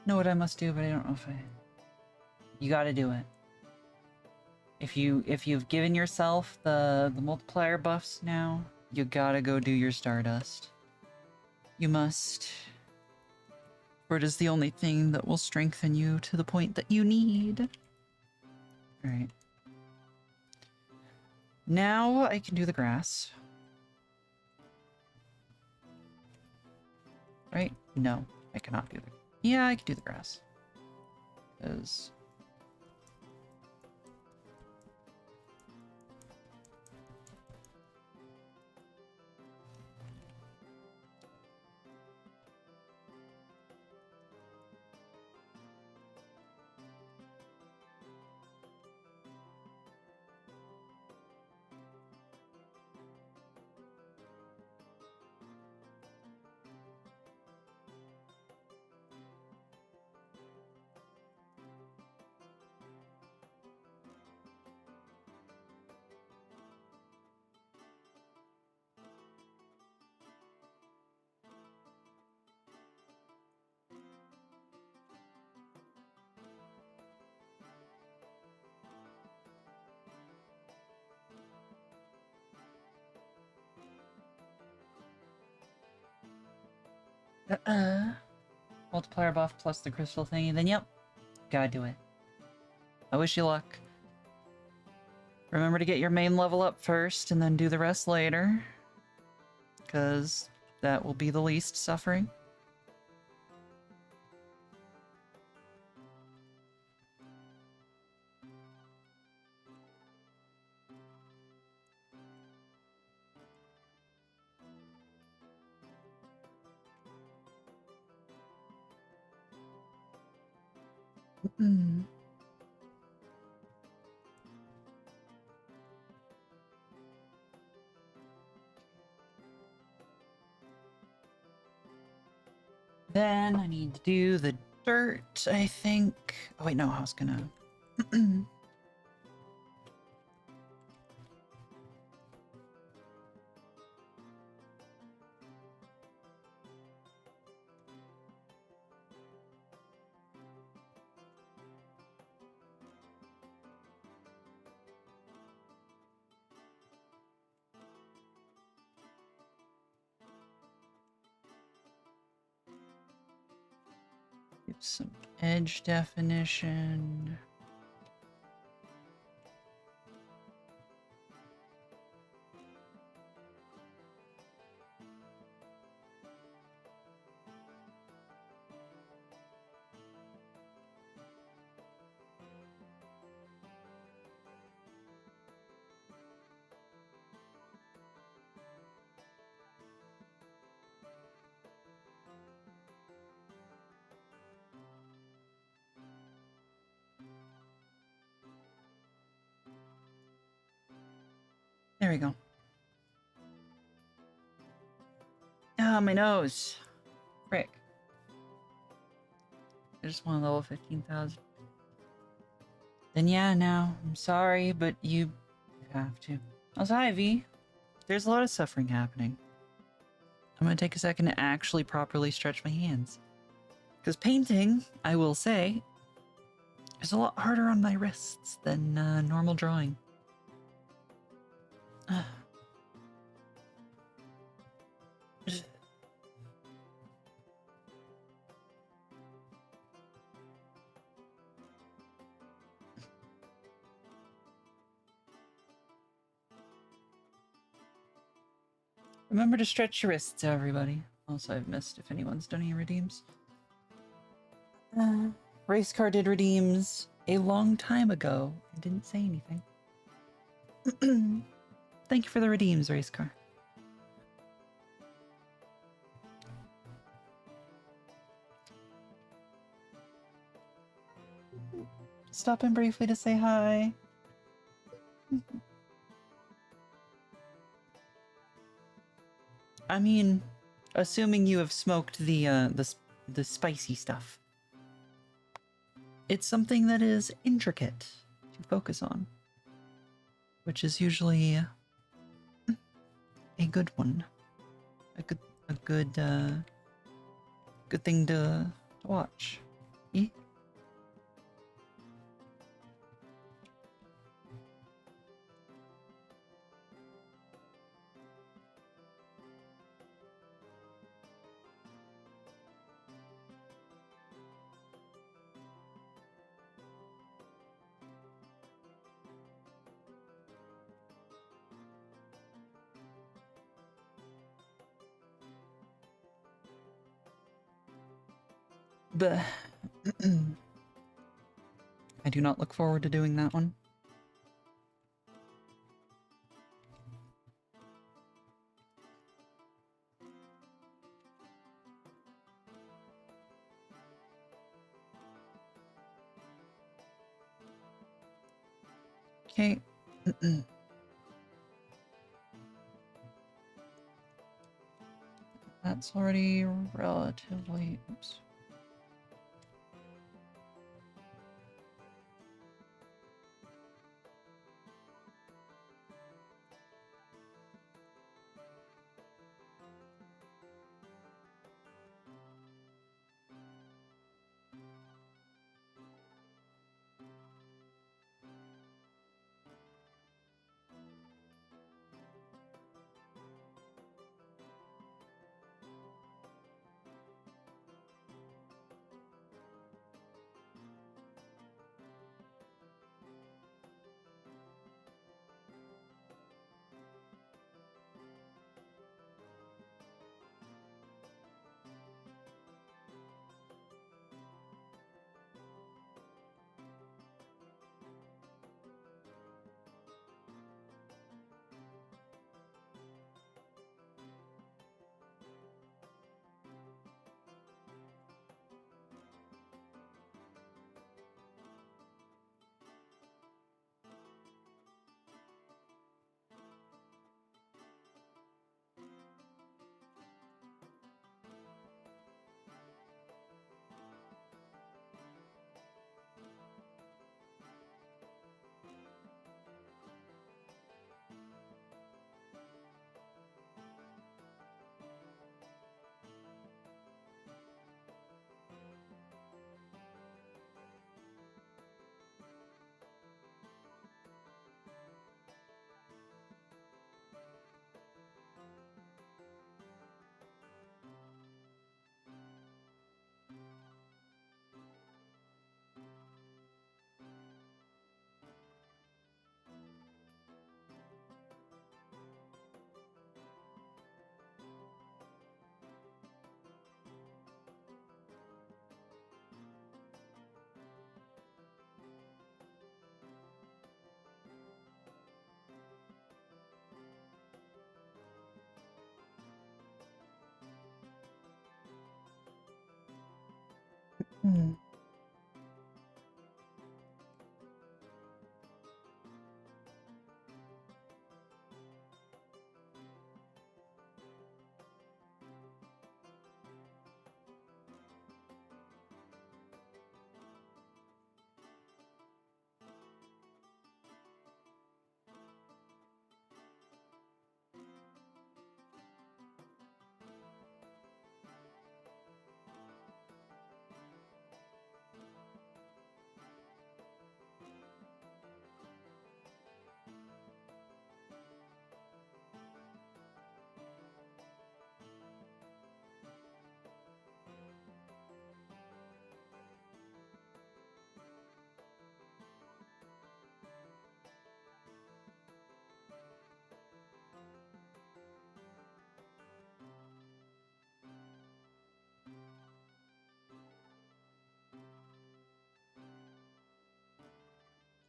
[SPEAKER 1] Know what I must do, but I don't know if I... You gotta do it. If you've given yourself the multiplier buffs now, you gotta go do your Stardust. You must. For it is the only thing that will strengthen you to the point that you need. Alright. Now I can do the grass. Right? No, I cannot do the... Yeah, I can do the grass. Because... Multiplier buff plus the crystal thingy, then yep. Gotta do it. I wish you luck. Remember to get your main level up first and then do the rest later. Because that will be the least suffering. Then I need to do the dirt, I think. Oh wait, no, I was gonna... Give some edge definition. There we go. Ah, my nose. Frick. I just want to level 15,000. Then yeah, now, I'm sorry, but you have to. Also, hi, V. There's a lot of suffering happening. I'm gonna take a second to actually properly stretch my hands. Because painting, I will say, is a lot harder on my wrists than normal drawing. Remember to stretch your wrists, everybody. Also, I've missed if anyone's done any redeems. Race car did redeems a long time ago and didn't say anything. Thank you for the redeems, race car. Stop in briefly to say hi. I mean, assuming you have smoked the spicy stuff. It's something that is intricate to focus on, which is usually a good one, a good thing to watch. Yeah. But I do not look forward to doing that one. Okay. That's already relatively... Oops.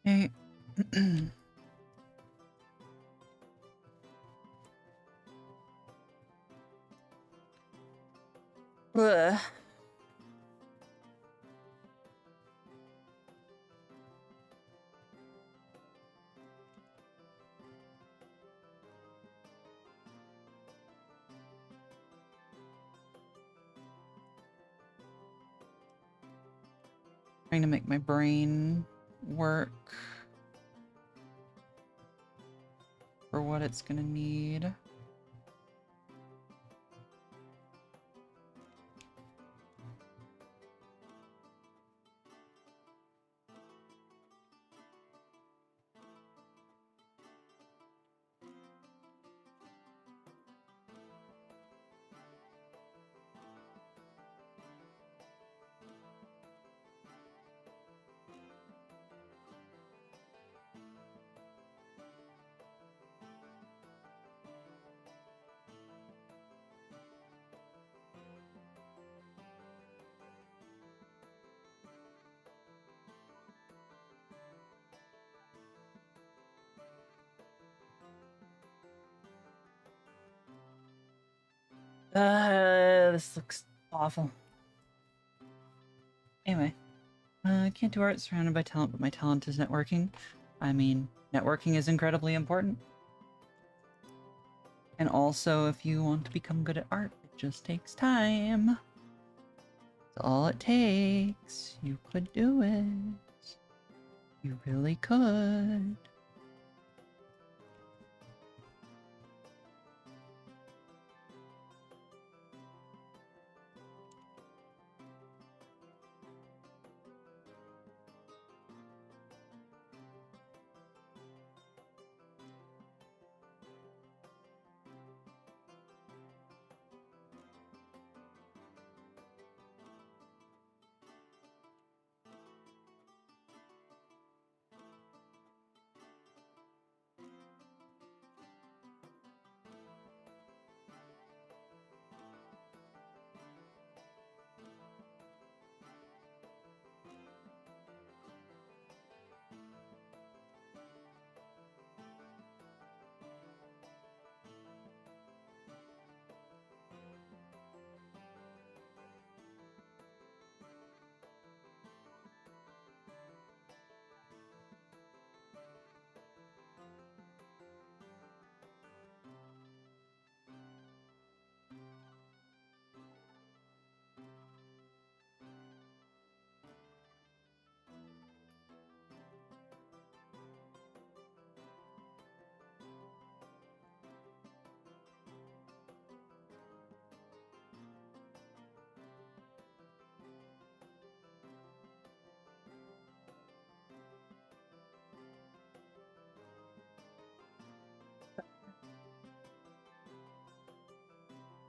[SPEAKER 1] Okay. Ugh. Trying to make my brain work for what it's gonna need. This looks awful. Anyway, I can't do art surrounded by talent, but my talent is networking. I mean, networking is incredibly important. And also, if you want to become good at art, it just takes time. That's all it takes. You could do it. You really could.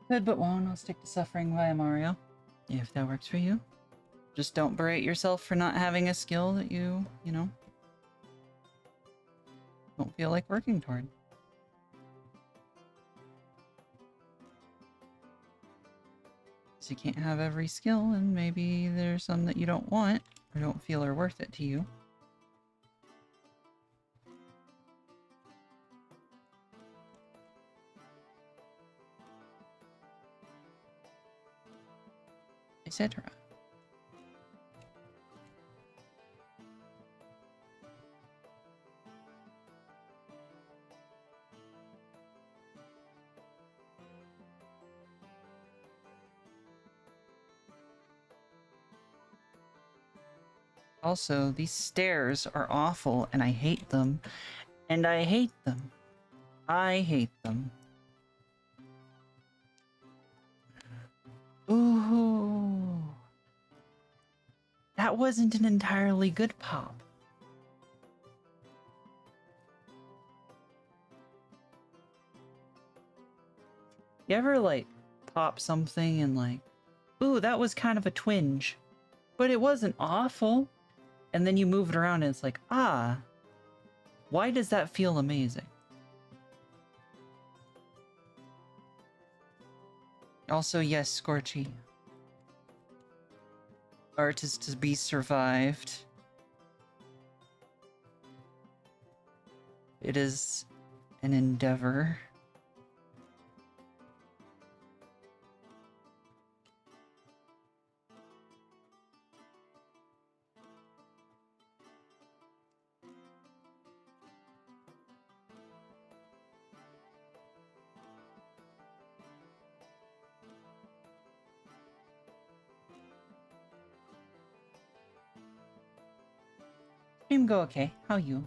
[SPEAKER 1] Good but won't. I'll stick to Suffering via Mario, if that works for you. Just don't berate yourself for not having a skill that you know, don't feel like working toward. So you can't have every skill, and maybe there's some that you don't want or don't feel are worth it to you. Etc. Also, these stairs are awful, and I hate them. And I hate them. I hate them. Ooh. That wasn't an entirely good pop. You ever, like, pop something and, like, ooh, that was kind of a twinge, but it wasn't awful. And then you move it around and it's like, ah, why does that feel amazing? Also, yes, Scorchy. Art is to be survived. It is an endeavor. Stream go okay. How you?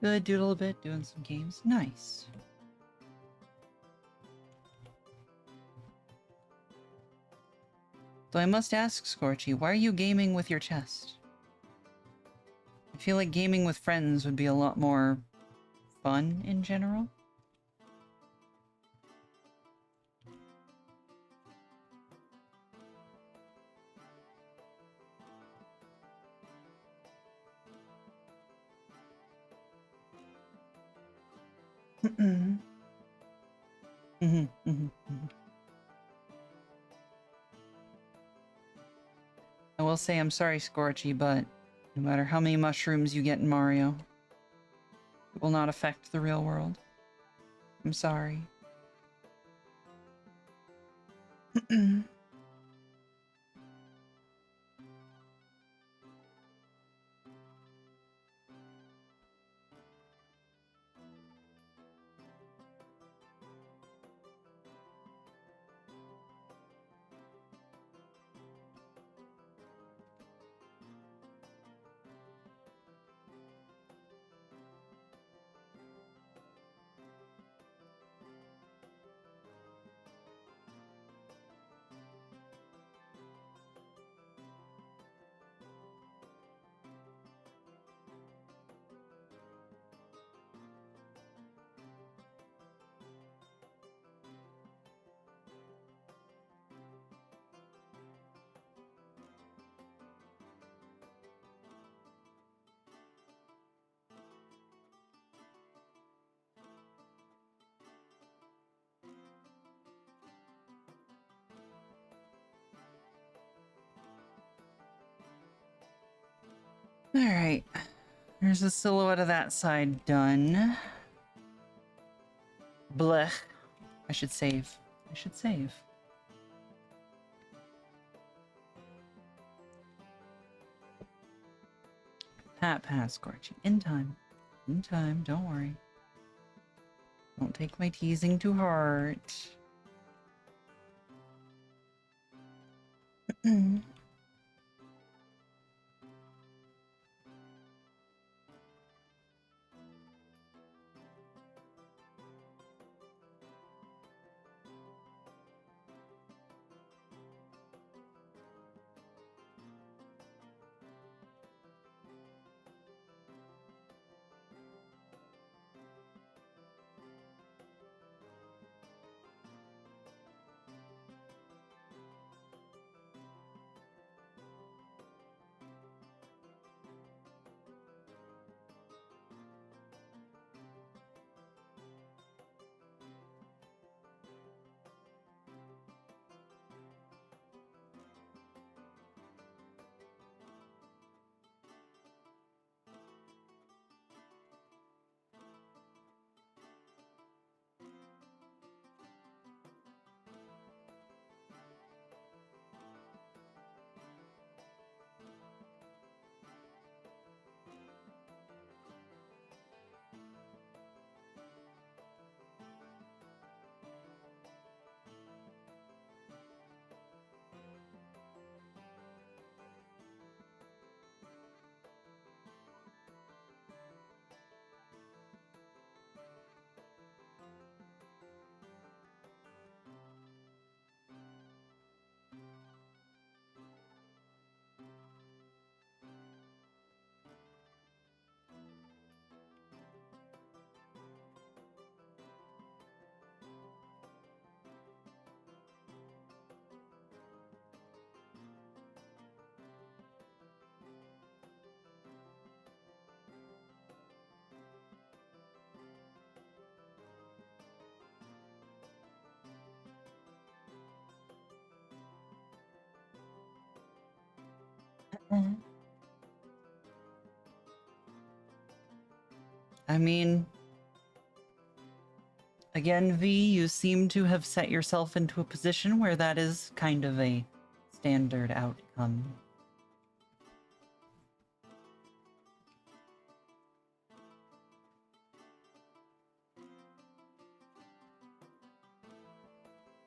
[SPEAKER 1] Good, do a little bit, doing some games. Nice. So I must ask, Scorchy, why are you gaming with your chest? I feel like gaming with friends would be a lot more fun in general. I will say I'm sorry, Scorchy, but no matter how many mushrooms you get in Mario, it will not affect the real world. I'm sorry. Alright. There's the silhouette of that side done. Blech. I should save. I should save. Pat, Scorchy. In time. In time, don't worry. Don't take my teasing to heart. I mean, again, V, you seem to have set yourself into a position where that is kind of a standard outcome.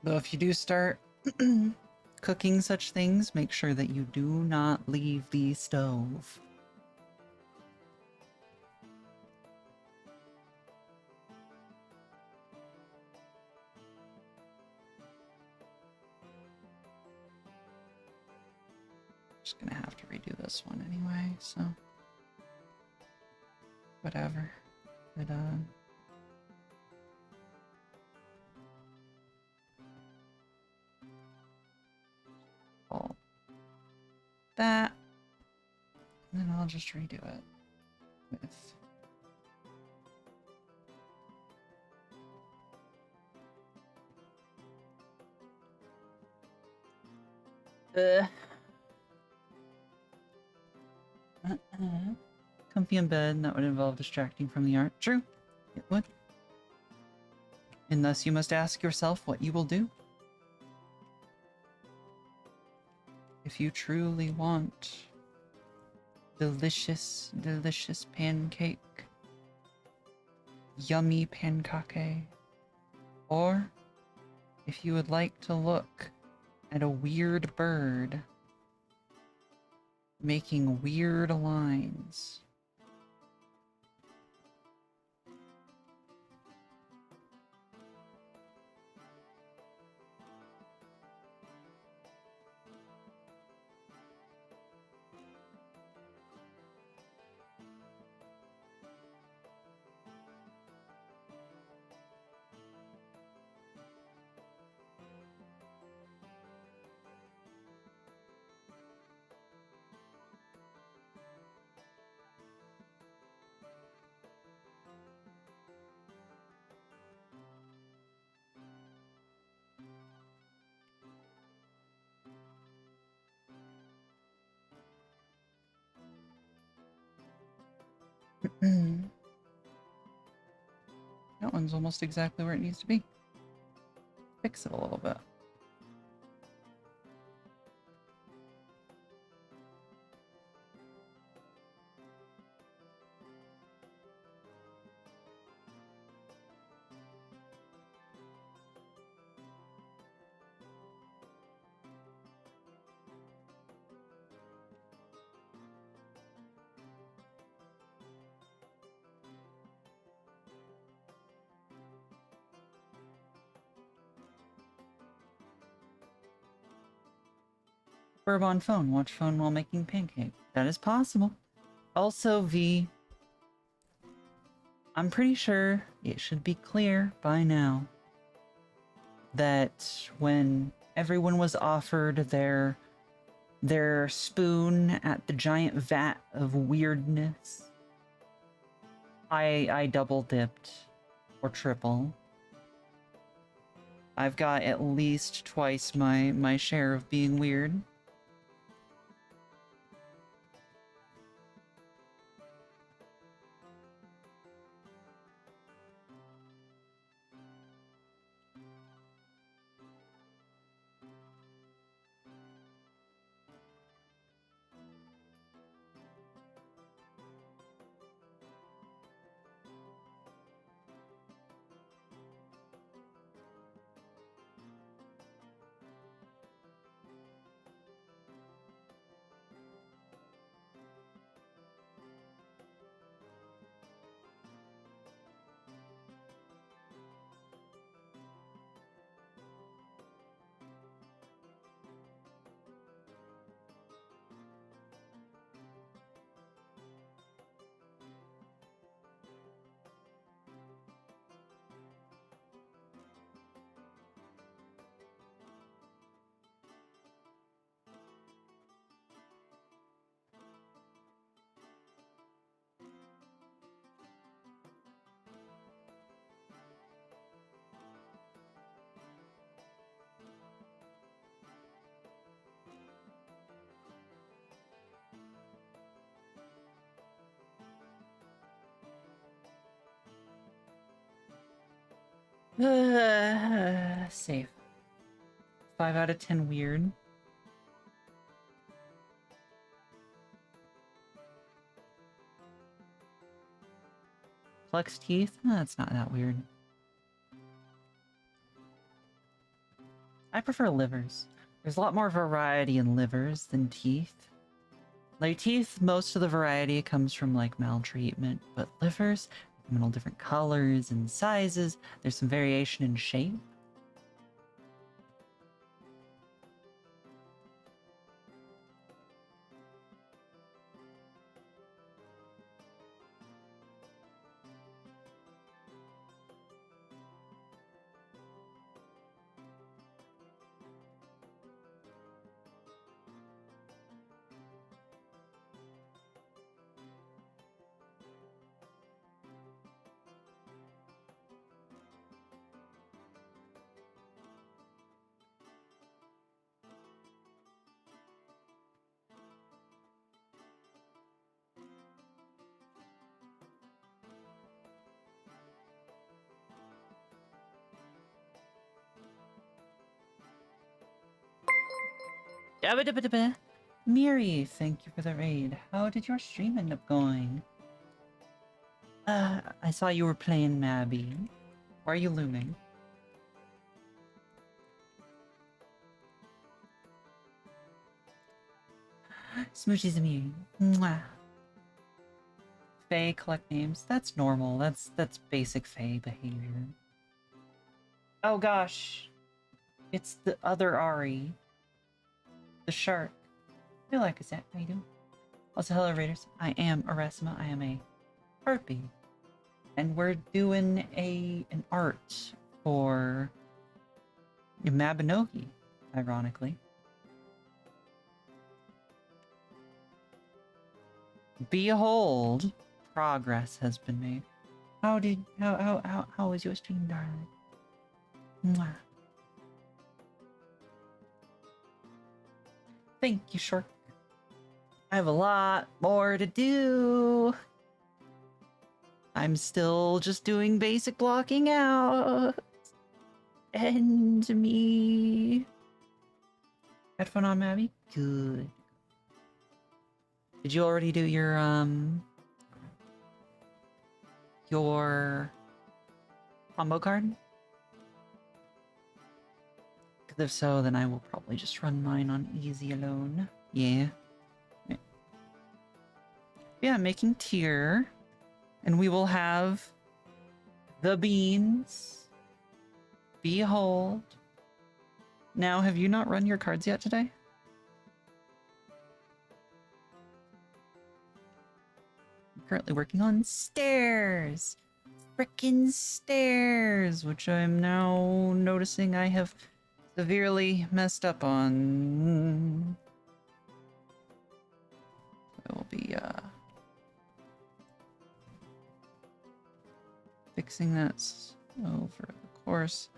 [SPEAKER 1] Though if you do start cooking such things, make sure that you do not leave the stove. Just gonna have to redo this one anyway, so whatever. But all that, and then I'll just redo it with comfy in bed, that would involve distracting from the art. True, it would. And thus you must ask yourself what you will do. If you truly want delicious, delicious pancake, yummy pancake, or if you would like to look at a weird bird making weird lines. That one's almost exactly where it needs to be. Fix it a little bit. Verb on phone. Watch phone while making pancake. That is possible. Also, V, I'm pretty sure it should be clear by now that when everyone was offered their spoon at the giant vat of weirdness, I double dipped or triple. I've got at least twice my share of being weird. Safe. 5 out of 10 weird. Flex teeth? That's not that weird. I prefer livers. There's a lot more variety in livers than teeth. Like teeth, most of the variety comes from like maltreatment, but livers come in all different colors and sizes. There's some variation in shape. Miri, thank you for the raid. How did your stream end up going? I saw you were playing Mabby. Why are you looming? Smoochies and Miri. Mwah. Fae collect names. That's normal. That's basic Fae behavior. Oh gosh. It's the other Ari. The shark. I like that. How you doing? Also, hello Raiders. I am Aresima. I am a Harpy. And we're doing an art for Mabinogi, ironically. Behold, progress has been made. How was your stream, darling? Mwah. Thank you, Shark. I have a lot more to do. I'm still just doing basic blocking out. And me. Headphone on, Mabby? Good. Did you already do your combo card? Because if so, then I will probably just run mine on easy alone. Yeah. Yeah, making tier. And we will have the beans. Behold. Now, have you not run your cards yet today? I'm currently working on stairs. Frickin' stairs, which I'm now noticing I have severely messed up on. I will be, fixing that over the course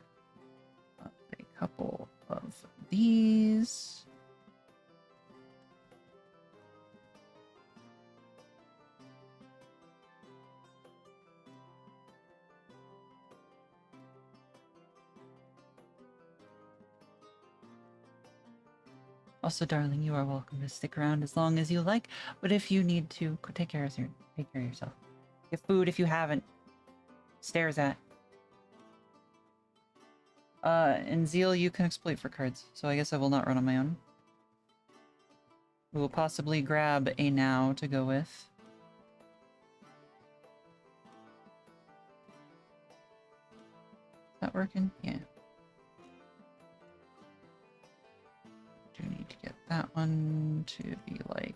[SPEAKER 1] of a couple of these. Also, darling, you are welcome to stick around as long as you like, but if you need to, take care of yourself. Get food if you haven't. Stairs at. In Zeal, you can exploit for cards, so I guess I will not run on my own. We will possibly grab a now to go with. Is that working? Yeah. Do need to get that one to be like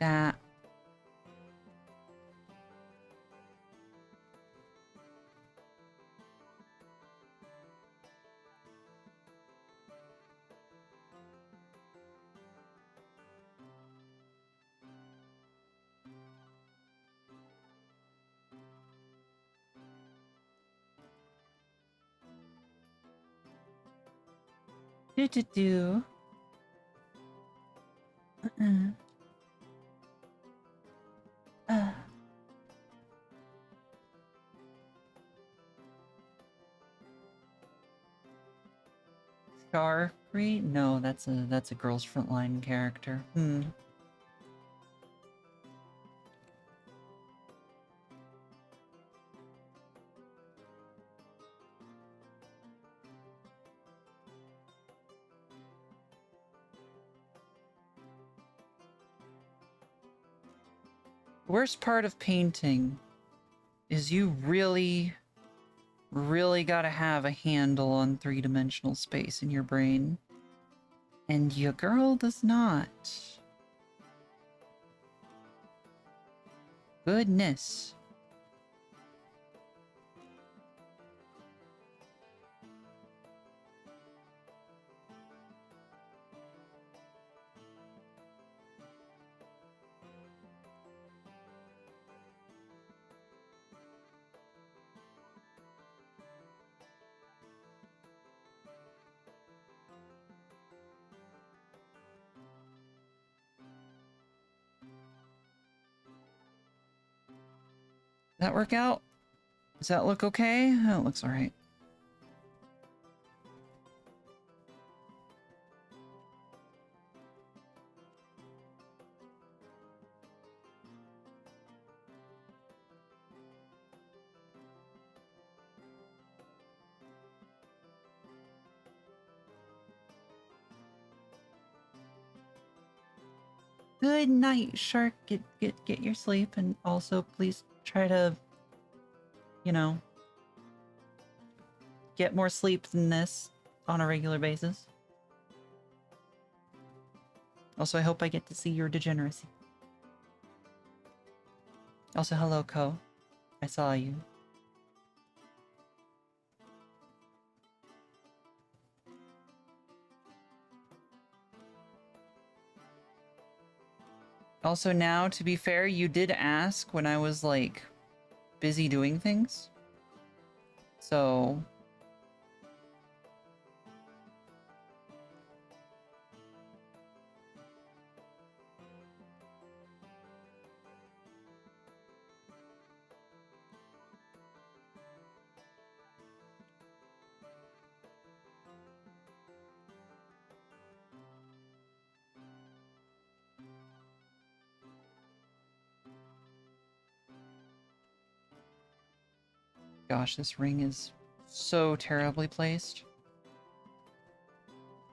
[SPEAKER 1] that. Do. Harpy? No, that's a Girls Frontline character. Worst part of painting is you really gotta have a handle on three-dimensional space in your brain. And your girl does not. Goodness. That work out? Does that look okay? Oh, it looks alright. Good night, Shark. Get your sleep, and also please try to, you know, get more sleep than this on a regular basis. Also, I hope I get to see your degeneracy. Also, hello, Ko. I saw you. Also, now, to be fair, you did ask when I was, like, busy doing things. So... Gosh, this ring is so terribly placed.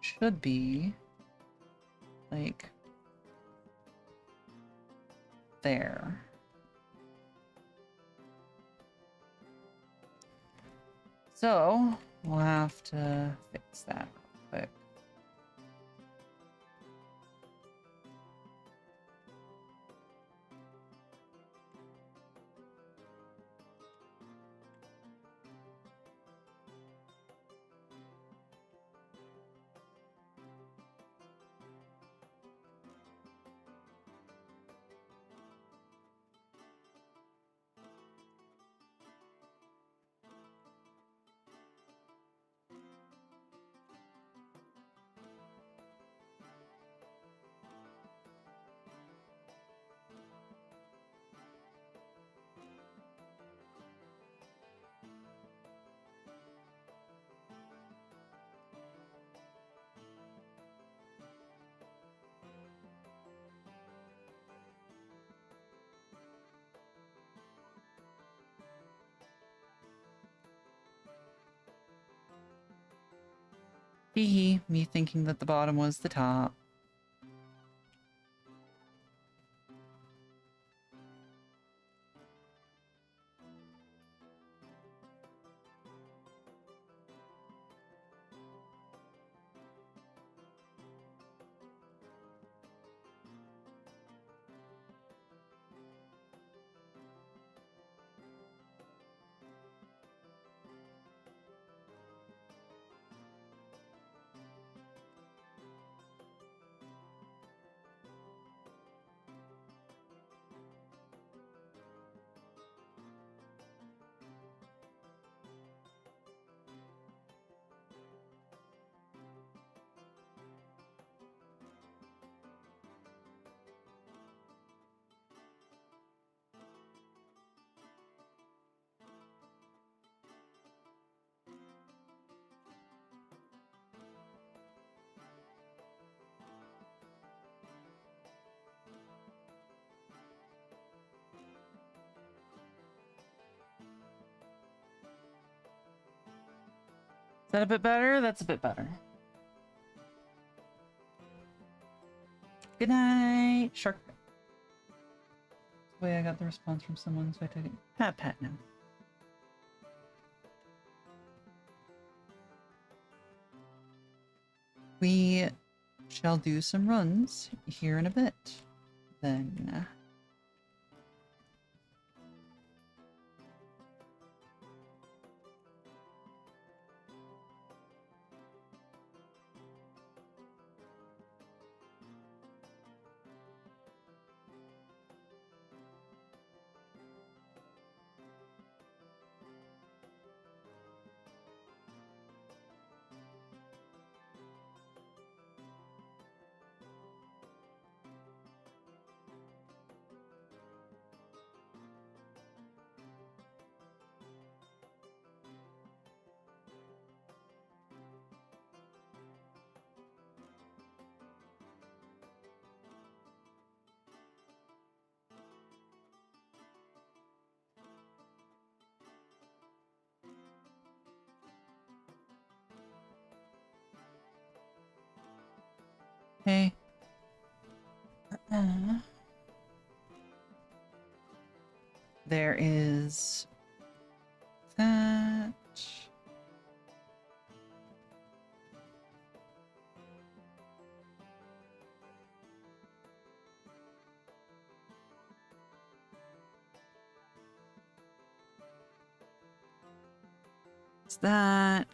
[SPEAKER 1] Should be... like... there. So, we'll have to fix that real quick. Hee, me thinking that the bottom was the top. that a bit better? That's a bit better. Good night, shark. Wait, I got the response from someone, so I took it. Pat now. We shall do some runs here in a bit. Then. Hey. There is that. It's that.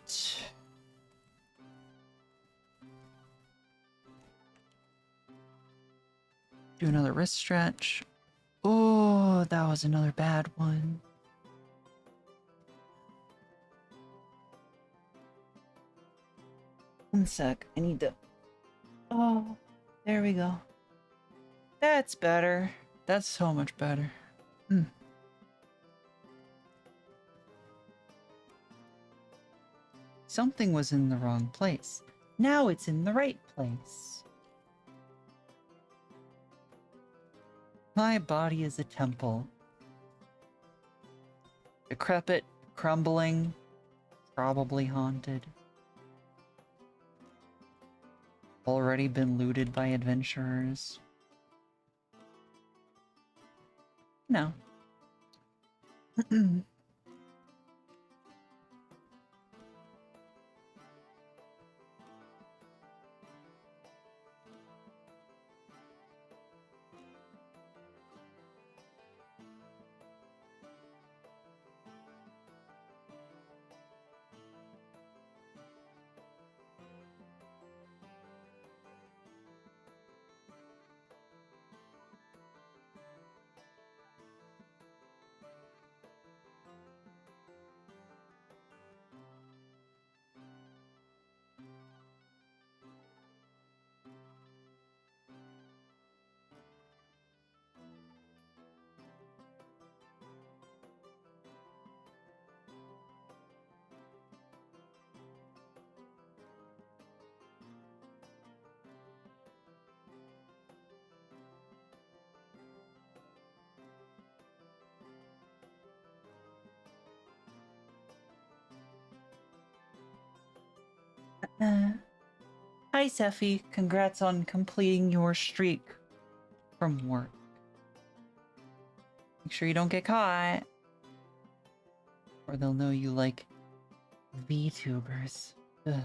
[SPEAKER 1] Do another wrist stretch. Oh, that was another bad one. One sec. I need to... Oh, there we go. That's better. That's so much better. Something was in the wrong place. Now it's in the right place. My body is a temple. Decrepit, crumbling, probably haunted. Already been looted by adventurers. No. Hi, Seffi. Congrats on completing your streak from work. Make sure you don't get caught, or they'll know you like VTubers. Ugh.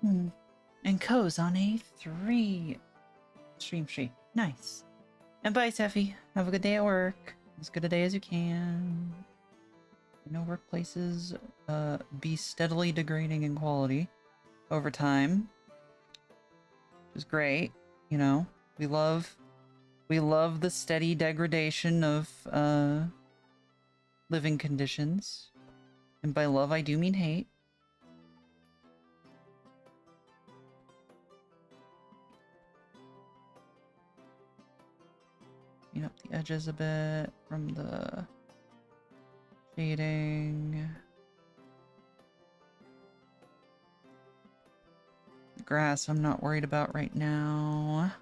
[SPEAKER 1] And Co's on A3 stream street. Nice. And bye, Seffi. Have a good day at work. As good a day as you can. I know workplaces be steadily degrading in quality over time. Which is great. You know, we love the steady degradation of living conditions. And by love, I do mean hate. Clean up the edges a bit from the shading. The grass I'm not worried about right now.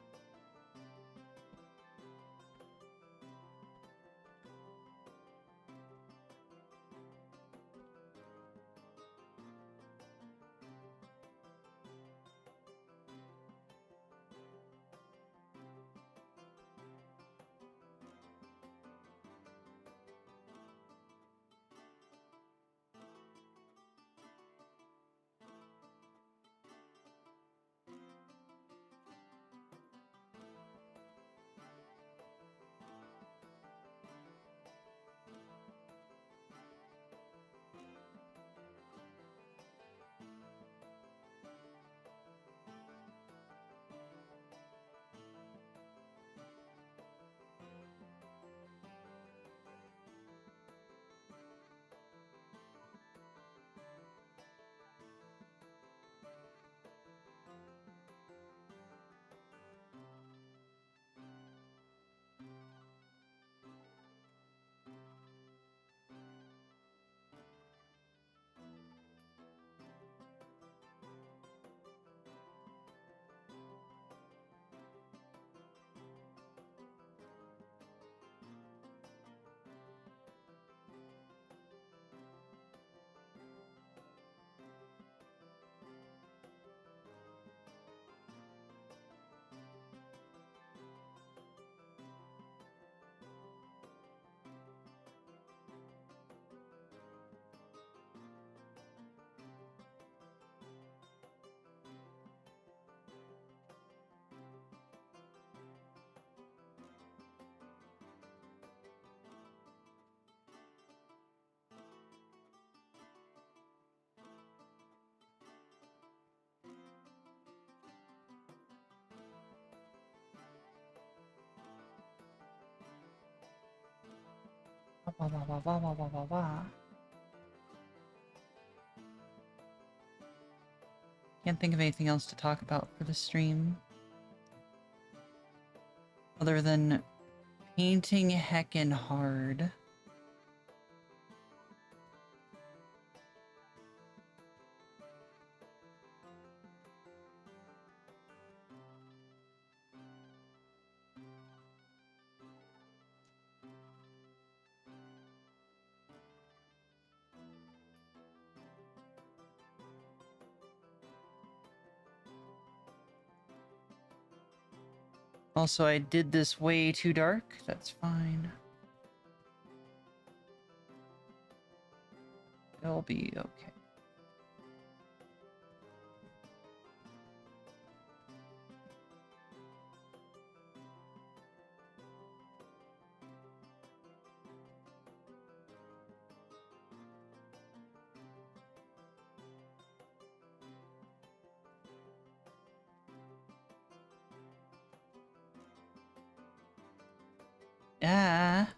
[SPEAKER 1] Wah, wah, wah, wah, wah, wah, wah, wah. Can't think of anything else to talk about for the stream. Other than painting heckin' hard. Also, I did this way too dark. That's fine. It'll be okay. Ah.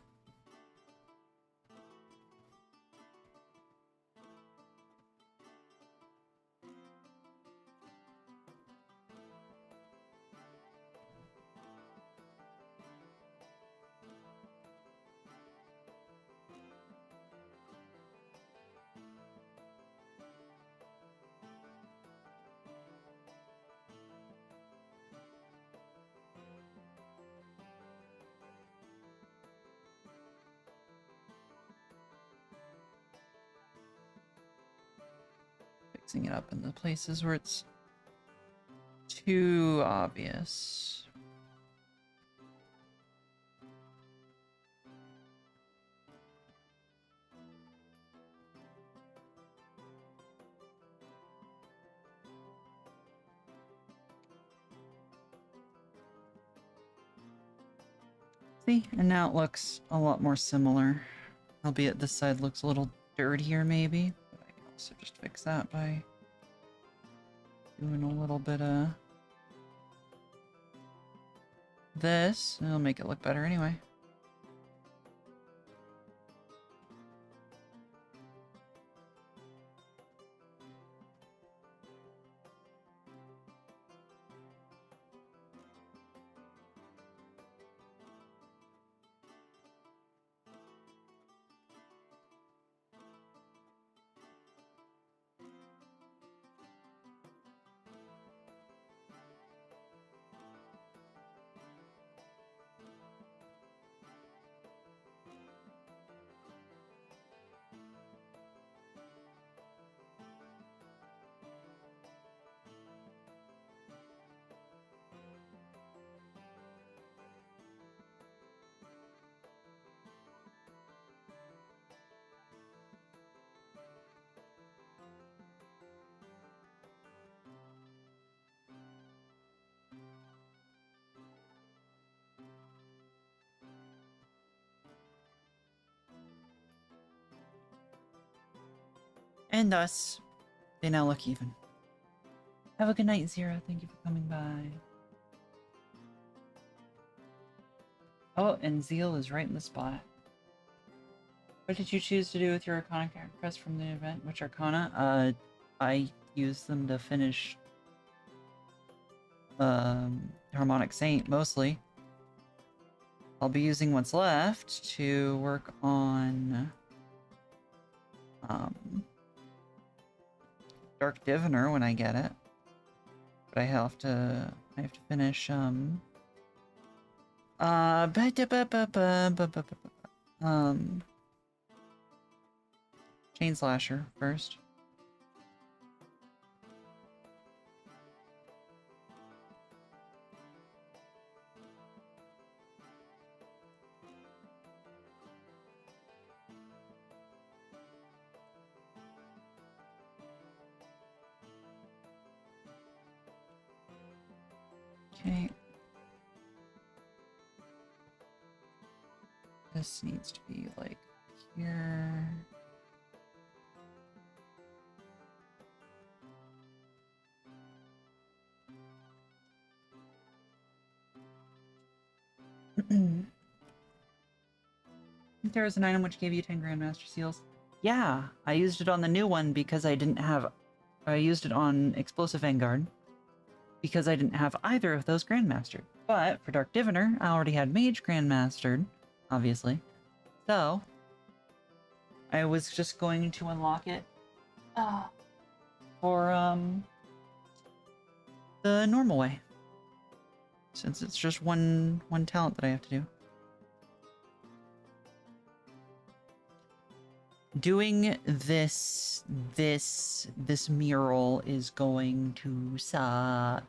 [SPEAKER 1] Fixing it up in the places where it's too obvious. See, and now it looks a lot more similar. Albeit this side looks a little dirtier, maybe. But I can also just fix that by doing a little bit of this. It'll make it look better anyway. And thus, they now look even. Have a good night, Zira. Thank you for coming by. Oh, and Zeal is right in the spot. What did you choose to do with your Arcana quest from the event? Which Arcana? I used them to finish Harmonic Saint, mostly. I'll be using what's left to work on Dark Diviner when I get it. But I have to finish Chain Slasher first. Okay. This needs to be like here. There was an item which gave you 10 Grandmaster Seals. Yeah, I used it on the new one because I didn't have... I used it on Explosive Vanguard because I didn't have either of those Grandmastered. But for Dark Diviner, I already had Mage Grandmastered, obviously. So, I was just going to unlock it for the normal way. Since it's just one talent that I have to do. Doing this mural is going to suck.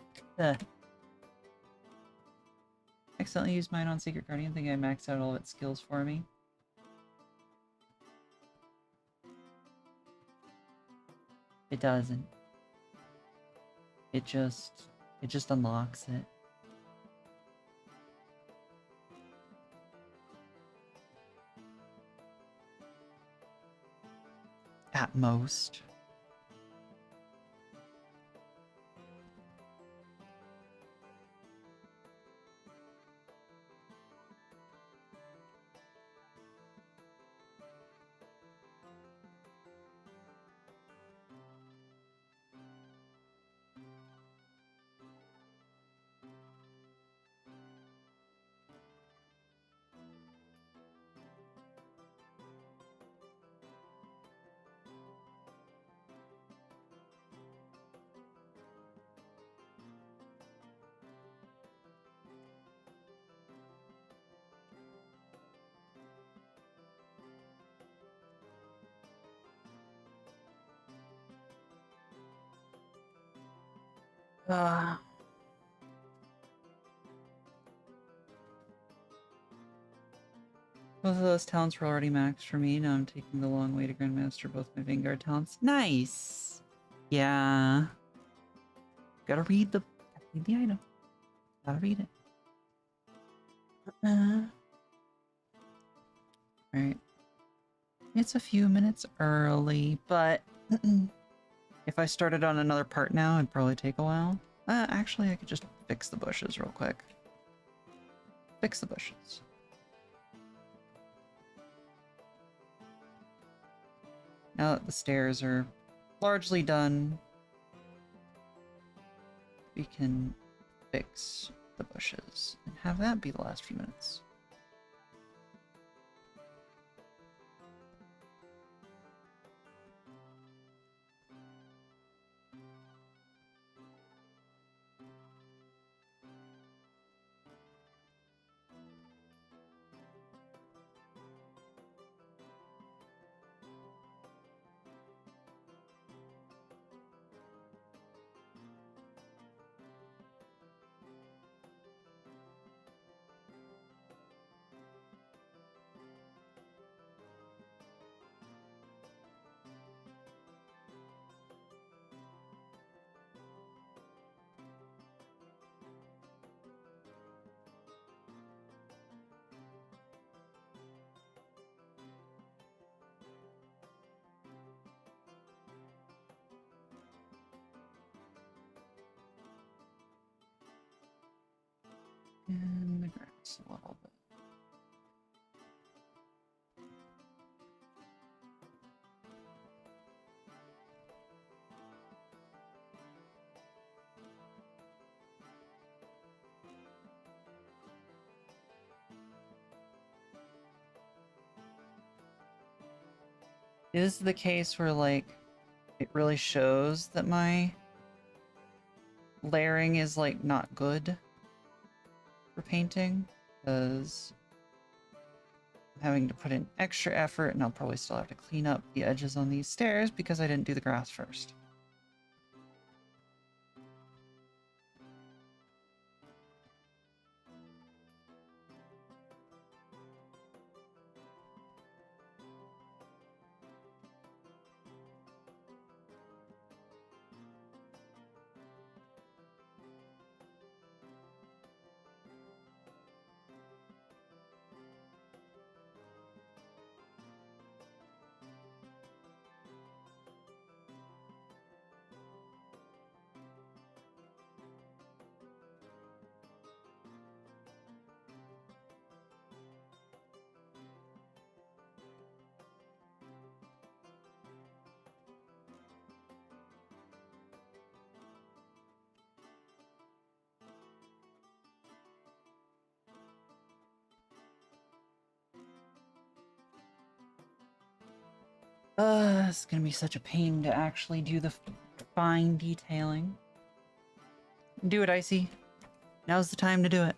[SPEAKER 1] Accidentally used mine on Secret Guardian. Think I maxed out all of its skills for me. It doesn't. It just unlocks it. At most. Both of those talents were already maxed for me. Now I'm taking the long way to Grandmaster both my Vanguard talents. Nice! Yeah. Gotta read the item. Gotta read it. Right. It's a few minutes early, but if I started on another part now, it'd probably take a while. Actually, I could just fix the bushes real quick. Fix the bushes. Now that the stairs are largely done, we can fix the bushes and have that be the last few minutes. And the grass a little bit. Is the case where, like, it really shows that my layering is, like, not good for painting? Because I'm having to put in extra effort, and I'll probably still have to clean up the edges on these stairs because I didn't do the grass first. It's gonna be such a pain to actually do the fine detailing. Do it, Icy. Now's the time to do it.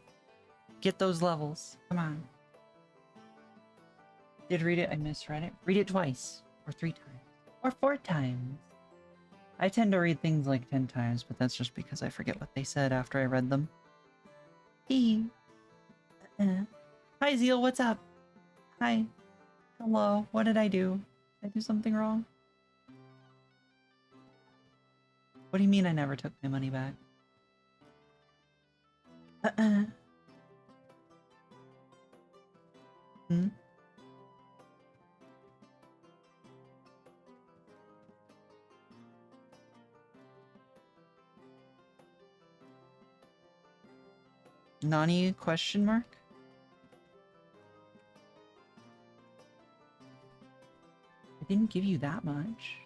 [SPEAKER 1] Get those levels. Come on. Did read it? I misread it. Read it twice. Or 3 times. Or 4 times. I tend to read things like 10 times, but that's just because I forget what they said after I read them. Hee. Hi, Zeal. What's up? Hi. Hello. What did I do? Did I do something wrong? What do you mean I never took my money back? Hmm? Nani question mark? I didn't give you that much.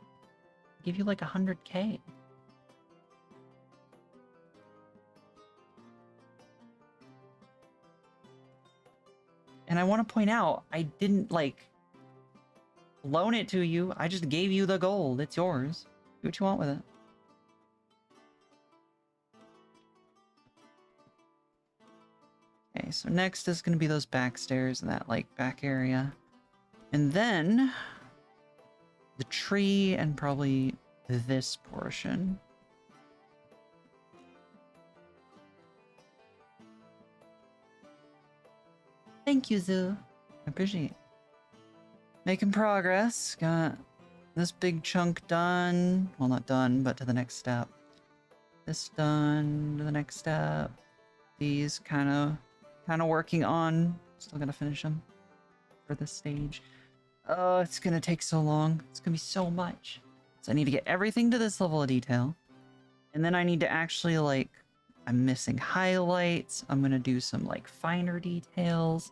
[SPEAKER 1] I gave you like 100K. And I want to point out, I didn't like loan it to you. I just gave you the gold. It's yours. Do what you want with it. Okay, so next is going to be those back stairs and that like back area. And then the tree and probably this portion. Thank you, Zoo. I appreciate it. Making progress. Got this big chunk done. Well, not done, but to the next step. This done to the next step. These kind of working on. Still gotta finish them. for the stage. Oh, it's gonna take so long. It's gonna be so much. So I need to get everything to this level of detail. And then I need to actually, like, I'm missing highlights. I'm gonna do some, like, finer details.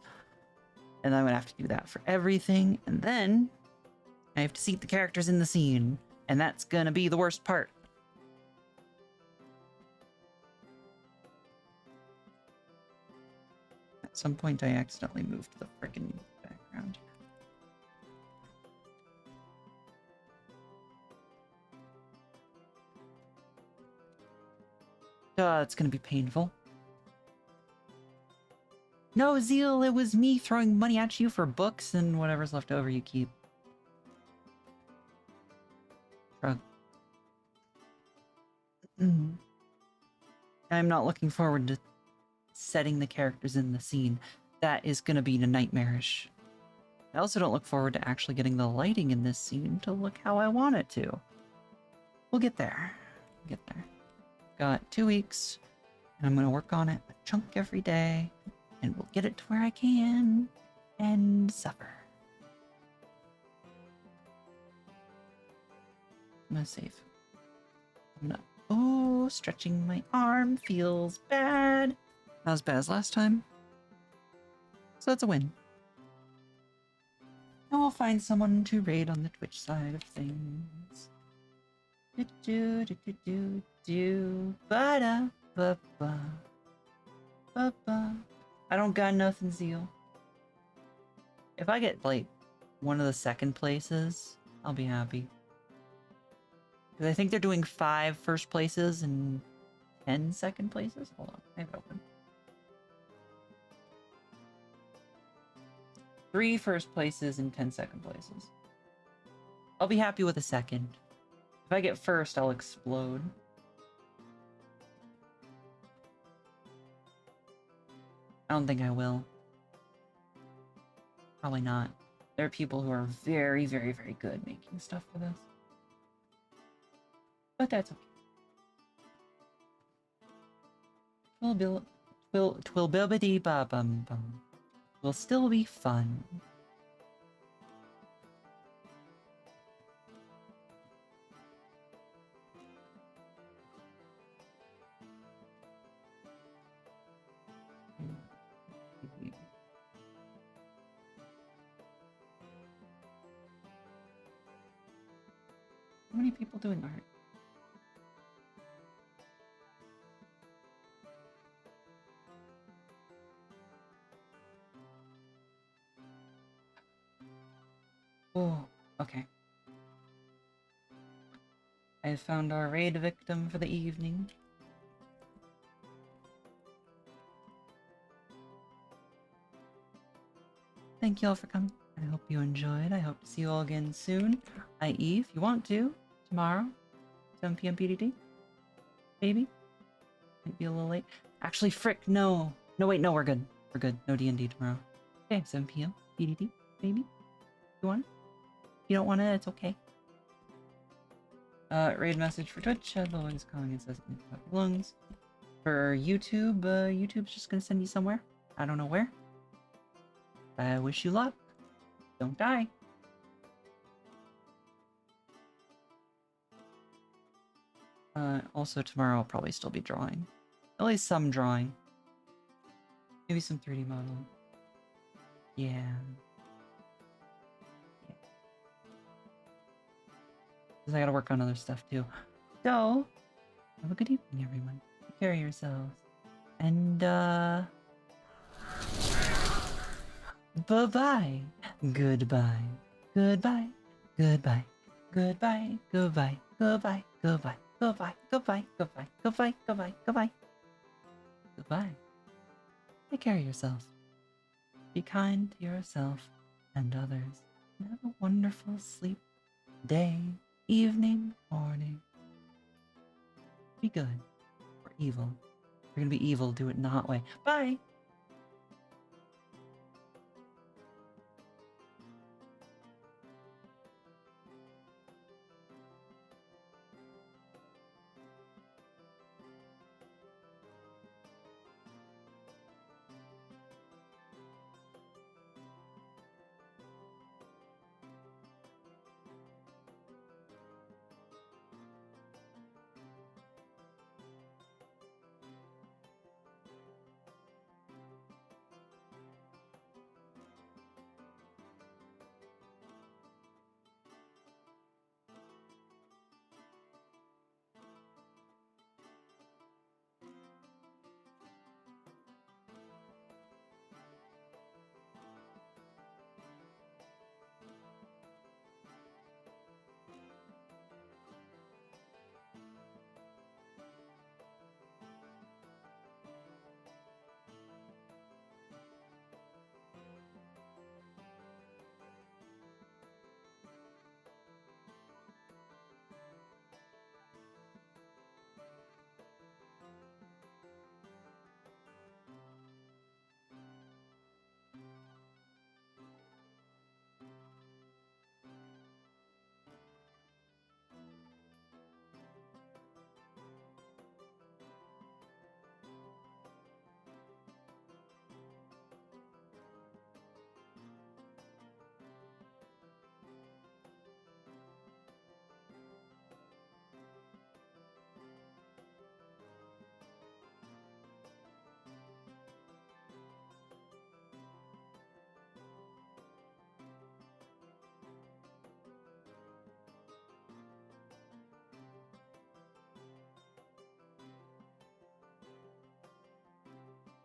[SPEAKER 1] And I'm gonna have to do that for everything. And then I have to seat the characters in the scene. And that's gonna be the worst part. At some point, I accidentally moved the frickin' background. It's gonna be painful. No, Zeal, it was me throwing money at you for books and whatever's left over you keep. Shrug. I'm not looking forward to setting the characters in the scene. That is gonna be nightmarish. I also don't look forward to actually getting the lighting in this scene to look how I want it to. We'll get there. We'll get there. Got 2 weeks, and I'm gonna work on it a chunk every day, and we'll get it to where I can and suffer. I'm gonna save. I'm gonna. Oh, stretching my arm feels bad. Not as bad as last time. So that's a win. And we'll find someone to raid on the Twitch side of things. Ba-da, ba-ba. Ba-ba. I don't got nothing, Zeal. If I get, like, one of the second places, I'll be happy. Because I think they're doing 5 first places and 10 second places. Hold on, I have it open. 3 first places and 10 second places. I'll be happy with a second. If I get first, I'll explode. I don't think I will. Probably not. There are people who are very, very, very good making stuff for this. But that's okay. Twilbibbidi-ba-bum-bum. Will still be fun. How many people doing art? Oh, okay. I have found our raid victim for the evening. Thank you all for coming. I hope you enjoyed. I hope to see you all again soon. I.e., if you want to, tomorrow, 7 p.m. PDD. Maybe. Might be a little late. Actually, frick, no. No, wait, no, we're good. We're good. No D&D tomorrow. Okay, 7 p.m. PDD. Maybe. You want it? If you don't want it, it's okay. Raid message for Twitch. Otherwise, calling incessantly about your lungs. For YouTube, YouTube's just gonna send you somewhere. I don't know where. I wish you luck. Don't die. Also tomorrow I'll probably still be drawing. At least some drawing. Maybe some 3D modeling. Yeah. Because I gotta work on other stuff too. So, have a good evening, everyone. Take care of yourselves. And, bye-bye. Goodbye. Goodbye. Goodbye. Goodbye. Goodbye. Goodbye. Goodbye. Goodbye. Goodbye. Goodbye. Goodbye. Goodbye. Goodbye. Goodbye. Take care of yourself. Be kind to yourself and others. And have a wonderful sleep. Day, evening, morning. Be good. Or evil. If you're gonna be evil, do it in the hot way. Bye!